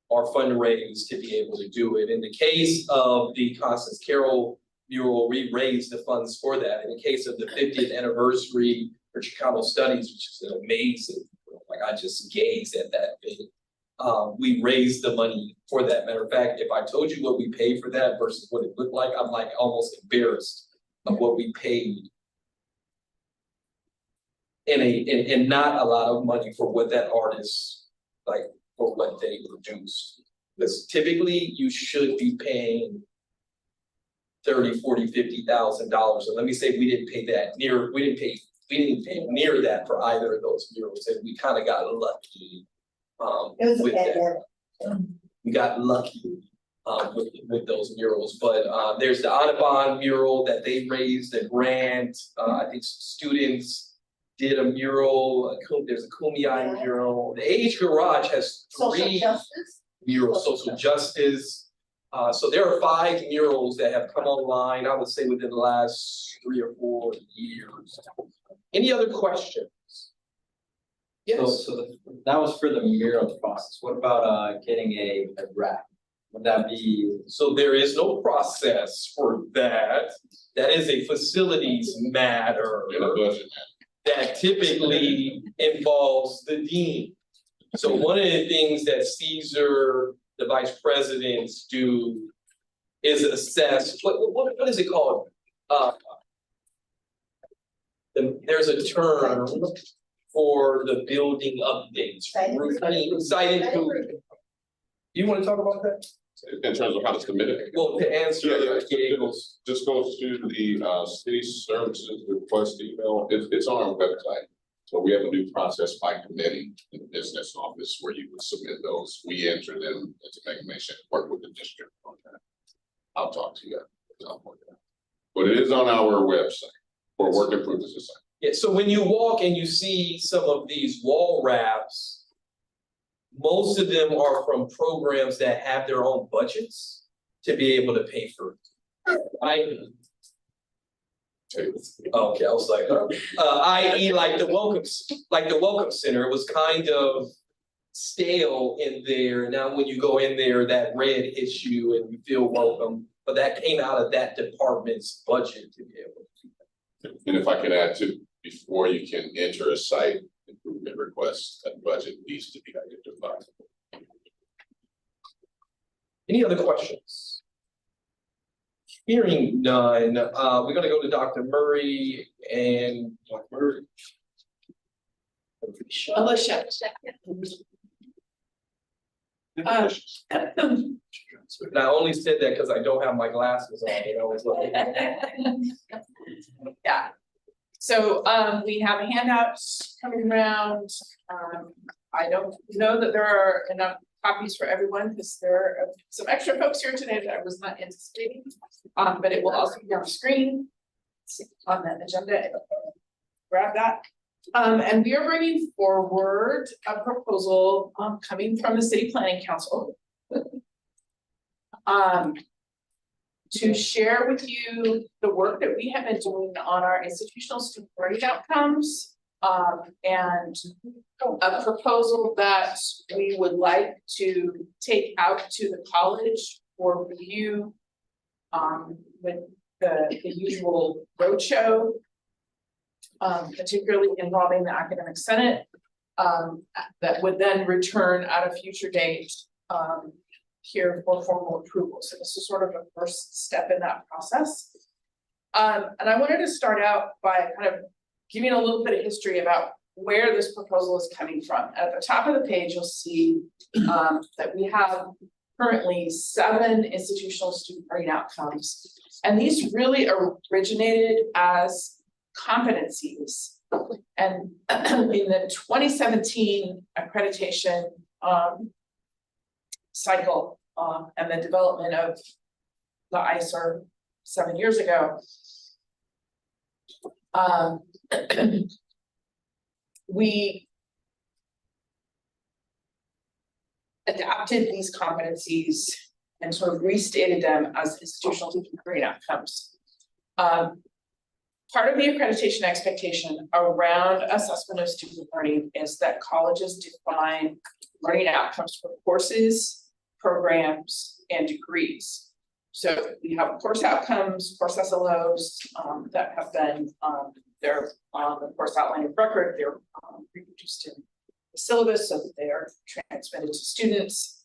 or fundraise to be able to do it. In the case of the Constance Carroll mural, we raised the funds for that. In the case of the 50th anniversary for Chicano Studies, which is amazing, like I just gazed at that thing. We raised the money for that. Matter of fact, if I told you what we paid for that versus what it looked like, I'm like almost embarrassed of what we paid. And not a lot of money for what that artist, like for what they produced. Because typically you should be paying $30,000, $40,000, $50,000. And let me say we didn't pay near that for either of those murals, and we kind of got lucky. It was a with that. pandemic. We got lucky with those murals, but there's the Audubon mural that they raised a grant. I think students did a mural. There's a Kumeyaay mural. The Age Garage has Social 3 justice. murals, social justice. So there are 5 murals that have come online, I would say within the last 3 or 4 years. Any other questions? Yes. So that was for the mural process. What about getting a rack? Would that be? So there is no process for that. That is a facilities matter that typically involves the dean. So one of the things that Caesar, the vice presidents do is assess, what is it called? There's a term for the building updates. Site improvement. You wanna talk about that? In terms of how to submit it? Well, to answer It just goes to the city services request email. It's on our website. So we have a new process by committee in the business office where you would submit those. We enter them into information, work with the district on that. I'll talk to you. But it is on our website for work improvement society. Yeah, so when you walk and you see some of these wall wraps, most of them are from programs that have their own budgets to be able to pay for it. table. Okay, I was like, i.e. like the welcome center, it was kind of stale in there. Now, when you go in there, that red hits you and you feel welcome, but that came out of that department's budget to be able to do that. And if I can add to, before you can enter a site improvement request, that budget needs to be identified. Any other questions? Hearing none, we're gonna go to Dr. Murray and Dr. Murray. Alicia. And I only said that because I don't have my glasses on, and I was looking. Yeah. So we have handouts coming around. I don't know that there are enough copies for everyone because there are some extra folks here today that I was not anticipating. But it will also be on the screen. It's on the agenda. Grab that. And we are bringing forward a proposal coming from the City Planning Council. To share with you the work that we have been doing on our institutional student learning outcomes. And a proposal that we would like to take out to the college for review. With the usual roadshow. Particularly involving the academic senate. That would then return at a future date. Here for formal approval. So this is sort of a first step in that process. And I wanted to start out by kind of giving a little bit of history about where this proposal is coming from. At the top of the page, you'll see that we have currently 7 institutional student learning outcomes. And these really originated as competencies. And in the 2017 accreditation cycle and the development of the ICER 7 years ago. We adapted these competencies and sort of restated them as institutional student learning outcomes. Part of the accreditation expectation around assessment of student learning is that colleges define learning outcomes for courses, programs, and degrees. So we have course outcomes, course SLOs that have been, they're on the course outline of record, they're reproduced in the syllabus so that they are transmitted to students.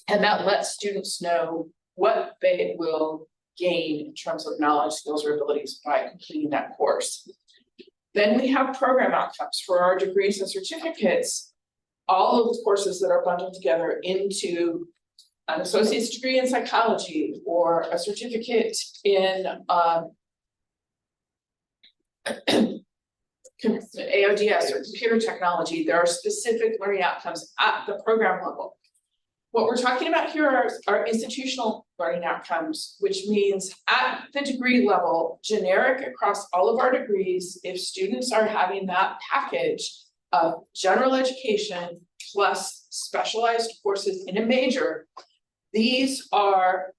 And that lets students know what they will gain in terms of knowledge, skills, or abilities by completing that course. Then we have program outcomes for our degrees and certificates. All of the courses that are bundled together into an associate's degree in psychology or a certificate in AODS or computer technology, there are specific learning outcomes at the program level. What we're talking about here are institutional learning outcomes, which means at the degree level, generic across all of our degrees, if students are having that package of general education plus specialized courses in a major, these are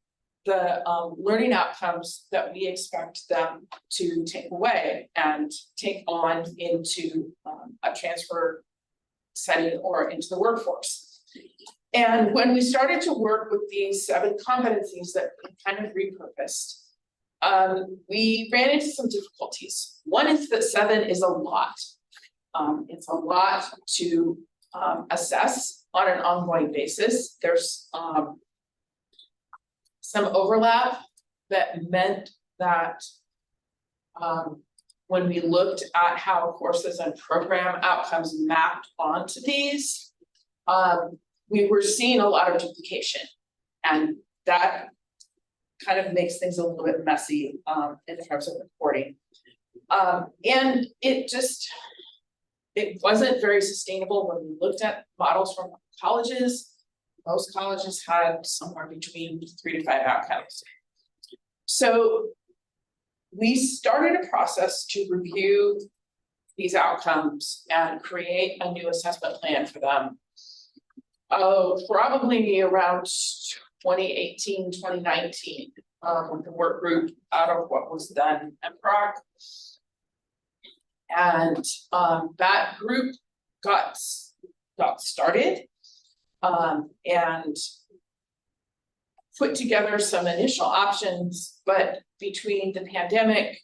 the learning outcomes that we expect them to take away and take on into a transfer setting or into the workforce. And when we started to work with these 7 competencies that we kind of repurposed, we ran into some difficulties. One is that 7 is a lot. It's a lot to assess on an ongoing basis. There's some overlap that meant that when we looked at how courses and program outcomes mapped onto these, we were seeing a lot of duplication, and that kind of makes things a little bit messy in terms of reporting. And it wasn't very sustainable when we looked at models from colleges. Most colleges had somewhere between 3 to 5 outcomes. So we started a process to review these outcomes and create a new assessment plan for them. Probably around 2018, 2019. with the work group out of what was done at Prague. And that group got started and put together some initial options, but between the pandemic,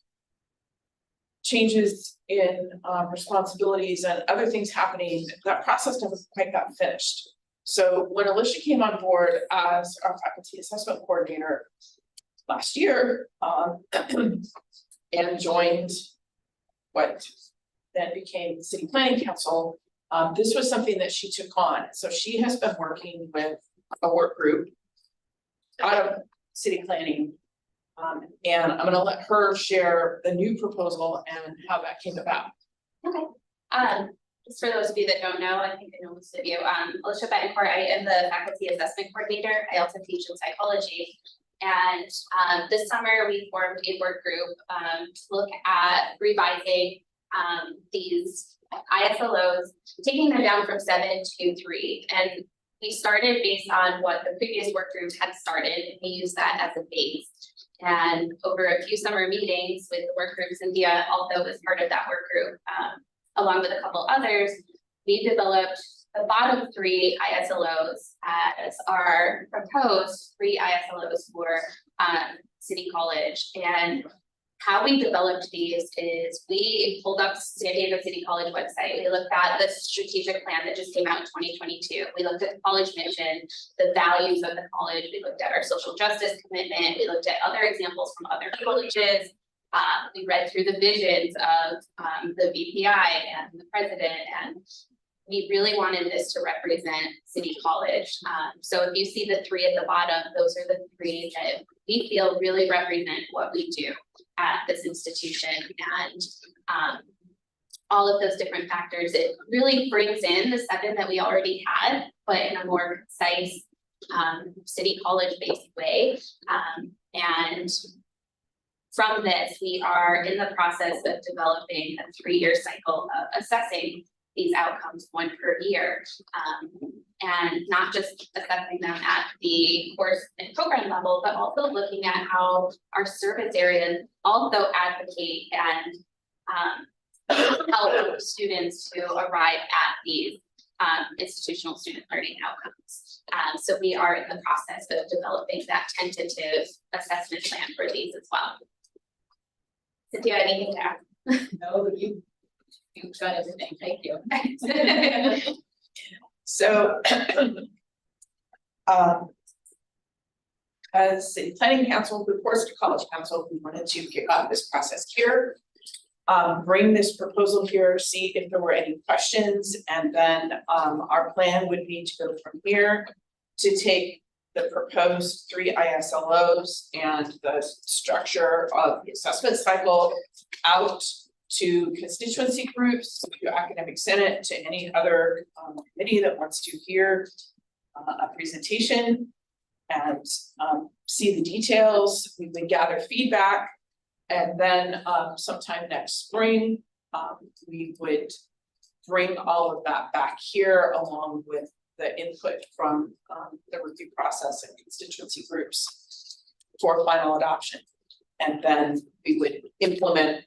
changes in responsibilities and other things happening, that process never quite got finished. So when Alicia came on board as our faculty assessment coordinator last year, and joined what then became the City Planning Council, this was something that she took on. So she has been working with a work group out of city planning. And I'm gonna let her share the new proposal and how that came about. Okay, just for those of you that don't know, I think I know most of you, Alicia Betancourt, I am the faculty assessment coordinator. I also teach in psychology. And this summer we formed a work group to look at revising these ISLOs, taking them down from 7 to 3. And we started based on what the previous work group had started, and we used that as a base. And over a few summer meetings with the work group, Cynthia also was part of that work group, along with a couple others, we developed the bottom 3 ISLOs as our proposed 3 ISLOs for City College. And how we developed these is we pulled up San Diego City College website. We looked at the strategic plan that just came out in 2022. We looked at the college mission, the values of the college. We looked at our social justice commitment. We looked at other examples from other colleges. We read through the visions of the VPI and the president, and we really wanted this to represent City College. So if you see the 3 at the bottom, those are the 3 that we feel really represent what we do at this institution. And all of those different factors, it really brings in the 7 that we already had, but in a more concise City College based way. And from this, we are in the process of developing a 3-year cycle of assessing these outcomes 1 per year, and not just assessing them at the course and program level, but also looking at how our service areas also advocate and help students to arrive at these institutional student learning outcomes. So we are in the process of developing that tentative assessment plan for these as well. Cynthia, anything to add? No, you've done everything, thank you. So, as City Planning Council reports to College Council, we wanted to kick off this process here. Bring this proposal here, see if there were any questions, and then our plan would be to go from here to take the proposed 3 ISLOs and the structure of the assessment cycle out to constituency groups, to academic senate, to any other committee that wants to hear a presentation and see the details. We would gather feedback, and then sometime next spring, we would bring all of that back here along with the input from the review process and constituency groups for final adoption. And then we would implement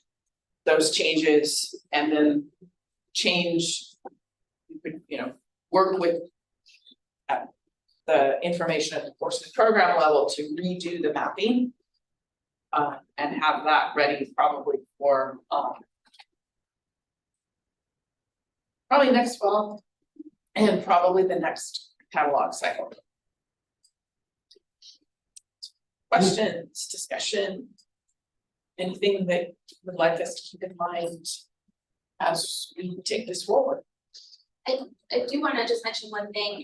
those changes and then change, we could, work with the information at the course and program level to redo the mapping and have that ready probably for probably next fall and probably the next catalog cycle. Questions, discussion, anything that you would like us to keep in mind as we take this forward? I do want to just mention one thing.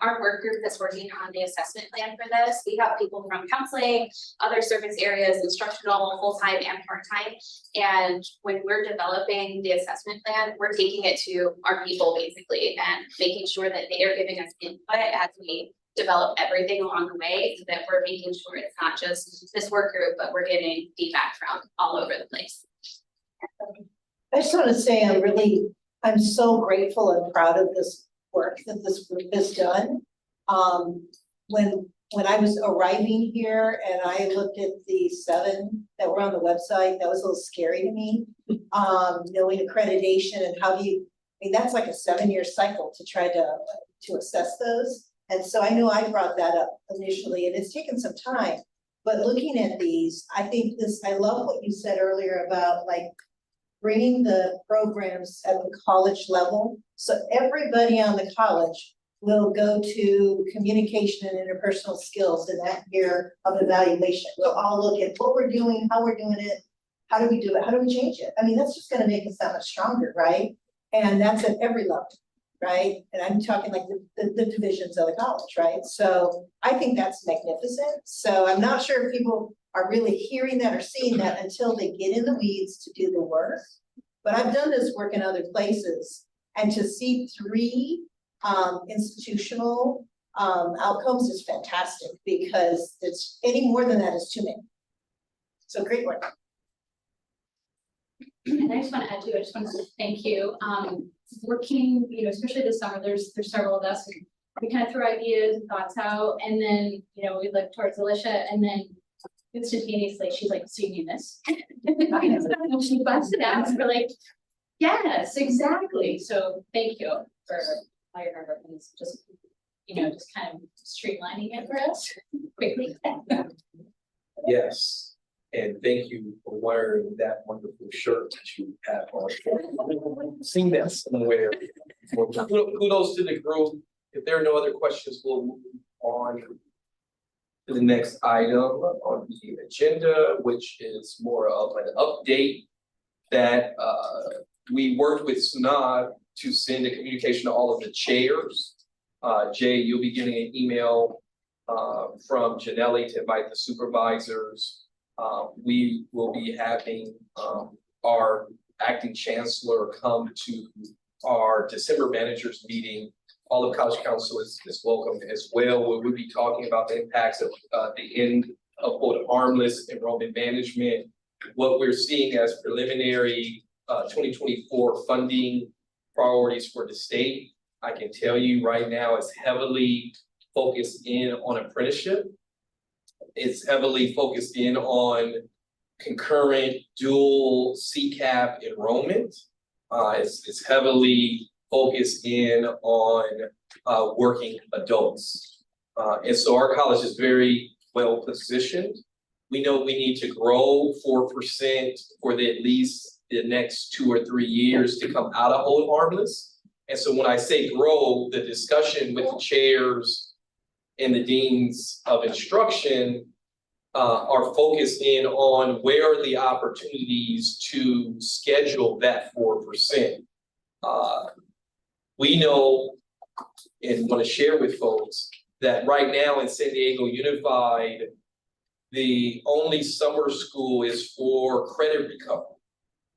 Our work group that's working on the assessment plan for this, we have people from counseling, other service areas, instructional, full-time and part-time. And when we're developing the assessment plan, we're taking it to our people basically and making sure that they are giving us input as we develop everything along the way, so that we're making sure it's not just this work group, but we're getting feedback from all over the place. I just want to say I'm so grateful and proud of this work that this group has done. When when I was arriving here and I looked at the 7 that were on the website, that was a little scary to me. Knowing accreditation and how do you, I mean, that's like a 7-year cycle to try to assess those. And so I know I brought that up initially and it's taken some time. But looking at these, I think I love what you said earlier about like bringing the programs at the college level. So everybody on the college will go to communication and interpersonal skills in that year of evaluation. We'll all look at what we're doing, how we're doing it, how do we do it, how do we change it? I mean, that's just gonna make us that much stronger, right? And that's at every level, right? And I'm talking like the divisions of the college, right? So I think that's magnificent. So I'm not sure if people are really hearing that or seeing that until they get in the weeds to do the work. But I've done this work in other places, and to see 3 institutional outcomes is fantastic, because it's any more than that is too many. So great work. And I just want to add to it, I just want to say thank you. Working, you know, especially this summer, there's several of us, and we kind of throw ideas and thoughts out, and then, you know, we look towards Alicia, and then instantaneously, she's like, so you need this? She busts it out, and we're like, yes, exactly. So thank you for all your hard work, and it's just, you know, just kind of streamlining it for us quickly. Yes, and thank you for wearing that wonderful shirt that you have on. Seen that somewhere. Kudos to the group. If there are no other questions, we'll move on to the next item on the agenda, which is more of an update that we worked with SUNAD to send a communication to all of the chairs. Jay, you'll be getting an email from Janelli to invite the supervisors. We will be having our acting chancellor come to our December managers meeting. All of College Council is welcome as well. We'll be talking about the impacts of the end of quote harmless enrollment management, what we're seeing as preliminary 2024 funding priorities for the state. I can tell you right now it's heavily focused in on apprenticeship. It's heavily focused in on concurrent dual CCAP enrollment. It's heavily focused in on working adults. And so our college is very well positioned. We know we need to grow 4% for at least the next 2 or 3 years to come out of hold harmless. And so when I say grow, the discussion with the chairs and the deans of instruction are focused in on where are the opportunities to schedule that 4%. We know and want to share with folks that right now in San Diego Unified, the only summer school is for credit recovery.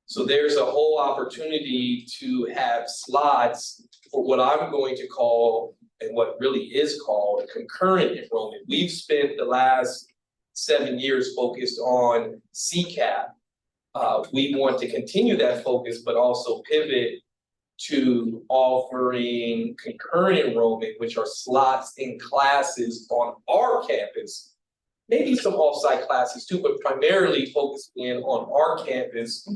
So there's a whole opportunity to have slots for what I'm going to call, and what really is called, concurrent enrollment. We've spent the last 7 years focused on CCAP. We want to continue that focus, but also pivot to offering concurrent enrollment, which are slots in classes on our campus, maybe some off-site classes too, but primarily focused in on our campus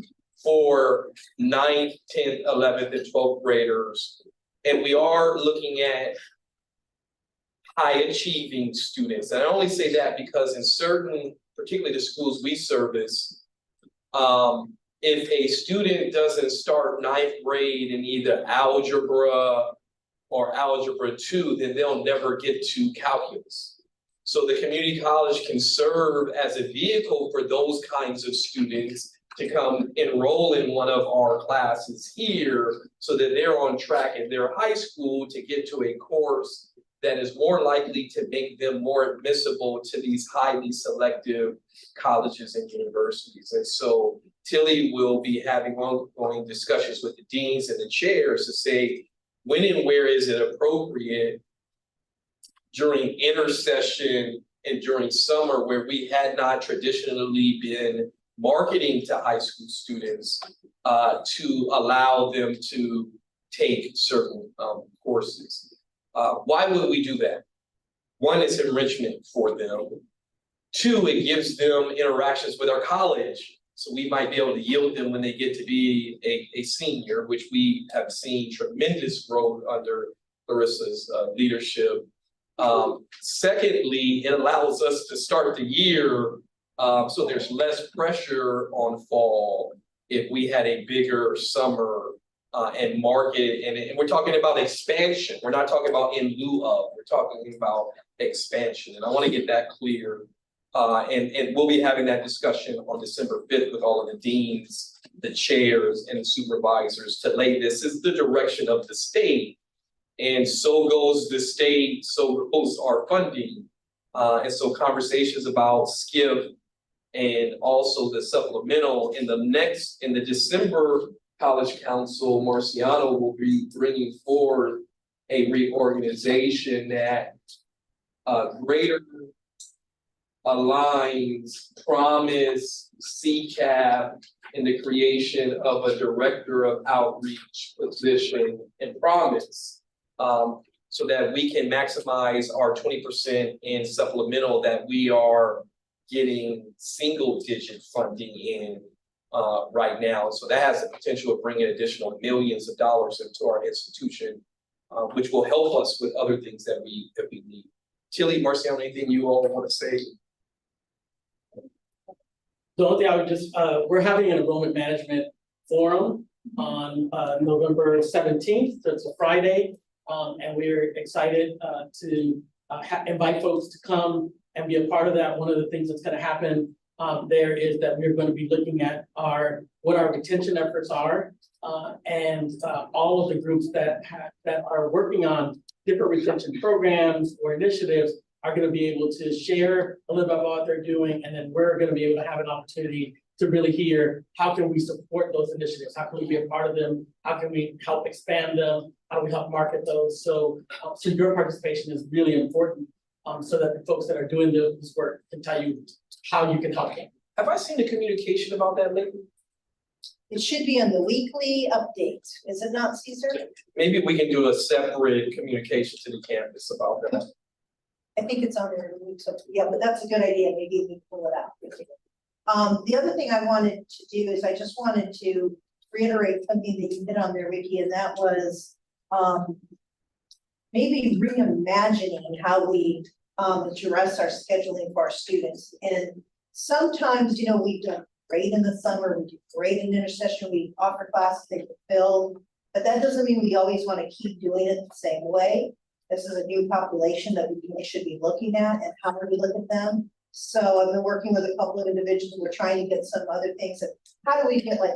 for 9th, 10th, 11th, and 12th graders. And we are looking at high achieving students. And I only say that because in certain, particularly the schools we service, if a student doesn't start 9th grade in either algebra or algebra 2, then they'll never get to calculus. So the community college can serve as a vehicle for those kinds of students to come enroll in one of our classes here so that they're on track in their high school to get to a course that is more likely to make them more admissible to these highly selective colleges and universities. And so Tilly will be having ongoing discussions with the deans and the chairs to say, when and where is it appropriate during intersession and during summer where we had not traditionally been marketing to high school students to allow them to take certain courses. Why would we do that? one, it's enrichment for them. Two, it gives them interactions with our college. So we might be able to yield them when they get to be a senior, which we have seen tremendous growth under Larissa's leadership. Secondly, it allows us to start the year, so there's less pressure on fall if we had a bigger summer and market, and we're talking about expansion. We're not talking about in lieu of, we're talking about expansion. And I want to get that clear. And we'll be having that discussion on December 5th with all of the deans, the chairs, and the supervisors to lay this is the direction of the state. And so goes the state, so goes our funding. And so conversations about SCIF and also the supplemental in the December College Council, Marciano will be bringing forward a reorganization that greater aligns Promise, CCAP, in the creation of a director of outreach position in Promise. So that we can maximize our 20% in supplemental that we are getting single digit funding in right now. So that has the potential of bringing additional millions of dollars into our institution, which will help us with other things that we need. Tilly, Marciano, anything you all want to say? The only thing I would just, we're having an enrollment management forum on November 17th, so it's a Friday. And we're excited to invite folks to come and be a part of that. One of the things that's going to happen there is that we're going to be looking at what our retention efforts are, and all of the groups that are working on different retention programs or initiatives are going to be able to share a little bit about what they're doing, and then we're going to be able to have an opportunity to really hear how can we support those initiatives, how can we be a part of them, how can we help expand them, how do we help market those. So your participation is really important, so that the folks that are doing this work can tell you how you can help them. Have I seen the communication about that lately? It should be on the weekly update, is it not, Caesar? Maybe we can do a separate communication to the campus about that. I think it's on there, so yeah, but that's a good idea, maybe we can pull it out. The other thing I wanted to do is I just wanted to reiterate something that you hit on there, Vicky, and that was maybe reimagining how we address our scheduling for our students. And sometimes, you know, we've done great in the summer, we do great in intersession, we offer classes, they fulfill, but that doesn't mean we always want to keep doing it the same way. This is a new population that we really should be looking at, and how do we look at them? So I've been working with a couple of individuals, we're trying to get some other things, that how do we get like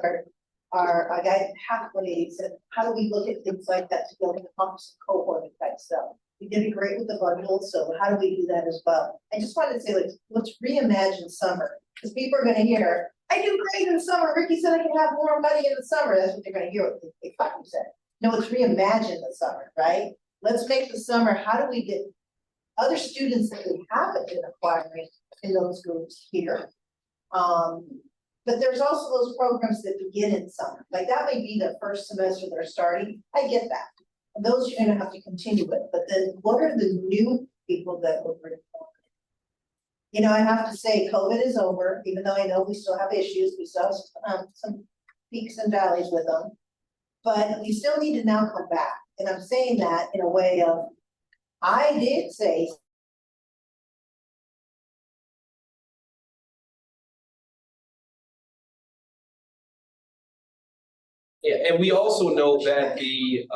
our guided pathways, and how do we look at things like that to build an office cohort type stuff. We did great with the bundles, so how do we do that as well? I just wanted to say, like, let's reimagine summer, because people are gonna hear, I do great in the summer, Ricky said I can have more money in the summer, that's what they're gonna hear, what they fucking said. No, it's reimagine the summer, right? Let's make the summer, how do we get other students that we haven't been acquiring in those groups here? But there's also those programs that begin in summer, like that may be the first semester they're starting, I get that. And those you're gonna have to continue with, but then what are the new people that we're bringing on? You know, I have to say, COVID is over, even though I know we still have issues, we still have some peaks and valleys with them. But we still need to now come back, and I'm saying that in a way of, I did say Yeah, and we also know that the,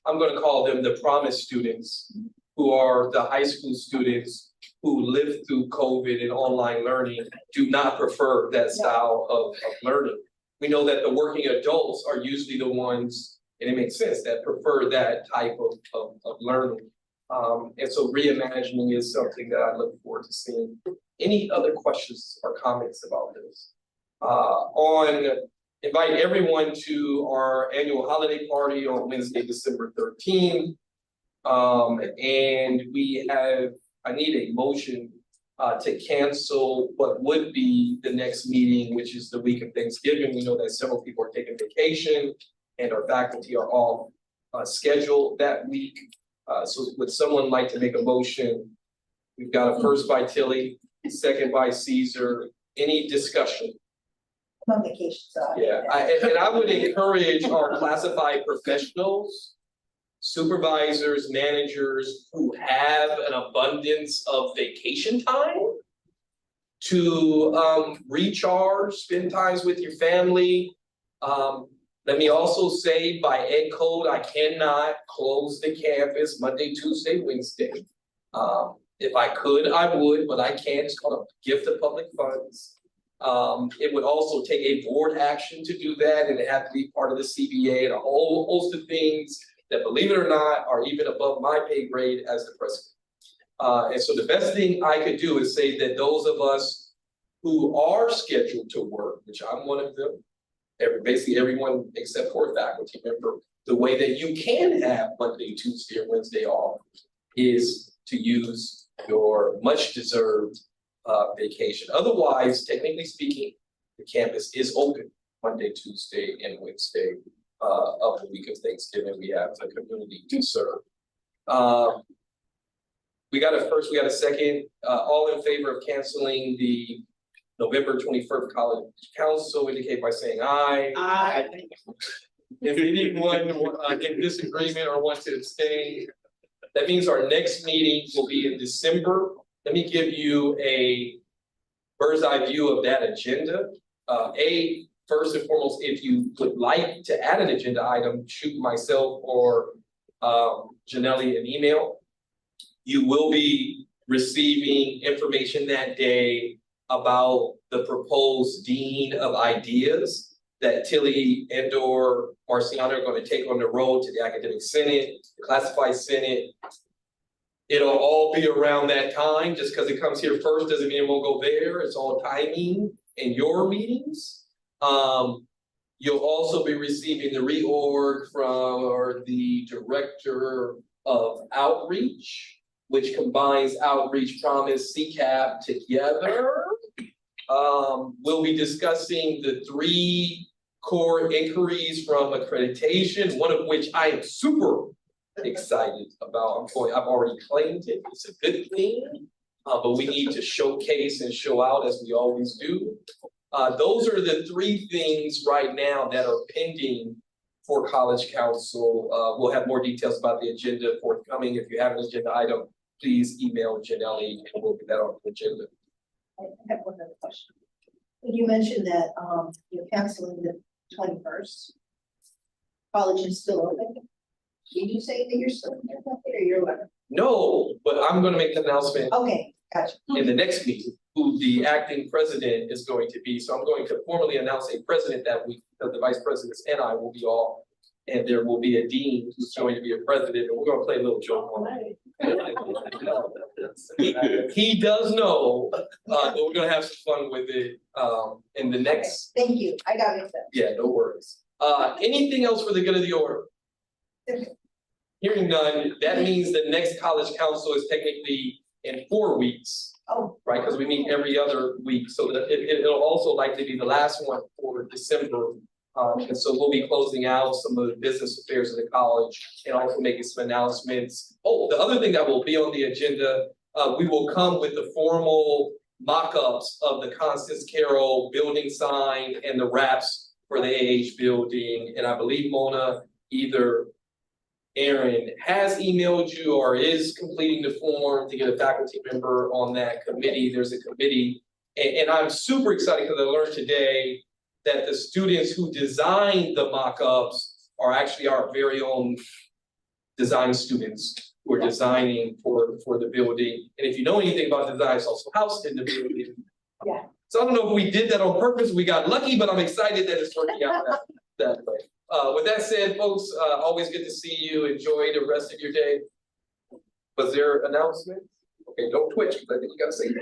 I'm gonna call them the Promise students, who are the high school students who lived through COVID and online learning, do not prefer that style of learning. We know that the working adults are usually the ones, and it makes sense, that prefer that type of learning. And so reimagining is something that I look forward to seeing. Any other questions or comments about this? Invite everyone to our annual holiday party on Wednesday, December 13th. And I need a motion to cancel what would be the next meeting, which is the week of Thanksgiving. We know that several people are taking vacation and our faculty are off schedule that week. So would someone like to make a motion We've got a first by Tilly, second by Caesar. Any discussion? I'm on vacation, so. Yeah, and I would encourage our classified professionals, supervisors, managers who have an abundance of vacation time to recharge, spend times with your family. Let me also say by ed code, I cannot close the campus Monday, Tuesday, Wednesday. If I could, I would, but I can't. It's called a gift of public funds. It would also take a board action to do that, and it had to be part of the CBA and a whole host of things that, believe it or not, are even above my pay grade as the president. And so the best thing I could do is say that those of us who are scheduled to work, which I'm one of them, basically everyone except for a faculty member, the way that you can have Monday, Tuesday, or Wednesday off is to use your much deserved vacation. Otherwise, technically speaking, the campus is open Monday, Tuesday, and Wednesday of the week of Thanksgiving. We have the community to serve. We got a first, we got a second. All in favor of canceling the November 21st College Council indicate by saying aye. Aye. If anyone in disagreement or wants to abstain, that means our next meeting will be in December. Let me give you a bird's eye view of that agenda. First and foremost, if you would like to add an agenda item, shoot myself or Janelle an email. You will be receiving information that day about the proposed dean of ideas that Tilly and or Marciano are going to take on the road to the academic senate, the classified senate. It'll all be around that time. Just because it comes here first doesn't mean it won't go there. It's all timing in your meetings. You'll also be receiving the reorg from the director of outreach, which combines outreach, promise, CCAP together. We'll be discussing the 3 core inquiries from accreditation, one of which I am super excited about. I've already claimed it. It's a good thing, but we need to showcase and show out as we always do. Those are the 3 things right now that are pending for College Council. We'll have more details about the agenda forthcoming. If you have an agenda item, please email Janelle and we'll get that on the agenda. I have one other question. You mentioned that you're canceling the 21st. College is still open. Did you say that you're still open or you're what? No, but I'm gonna make the announcement Okay, gotcha. in the next meeting, who the acting president is going to be. So I'm going to formally announce a president that week, because the vice presidents and I will be off. And there will be a dean who's going to be a president, and we're gonna play a little joke on that. He does know, but we're gonna have some fun with it, in the next. Thank you. I got it. Yeah, no worries. Anything else for the good of the order? Hearing none, that means the next College Council is technically in 4 weeks. Oh. Right, because we meet every other week, so that it'll also likely be the last one for December. And so we'll be closing out some of the business affairs of the college and also making some announcements. Oh, the other thing that will be on the agenda, we will come with the formal mock-ups of the Constance Carroll building sign and the wraps for the AH building. And I believe Mona, either Aaron has emailed you or is completing the form to get a faculty member on that committee. There's a committee. And I'm super excited because I learned today that the students who designed the mock-ups are actually our very own design students who are designing for the building. And if you know anything about design, it's also housed in the building. Yeah. So I don't know if we did that on purpose, we got lucky, but I'm excited that it's working out that way. With that said, folks, always good to see you. Enjoy the rest of your day. Was there announcements? Okay, don't twitch, because I think you gotta say that.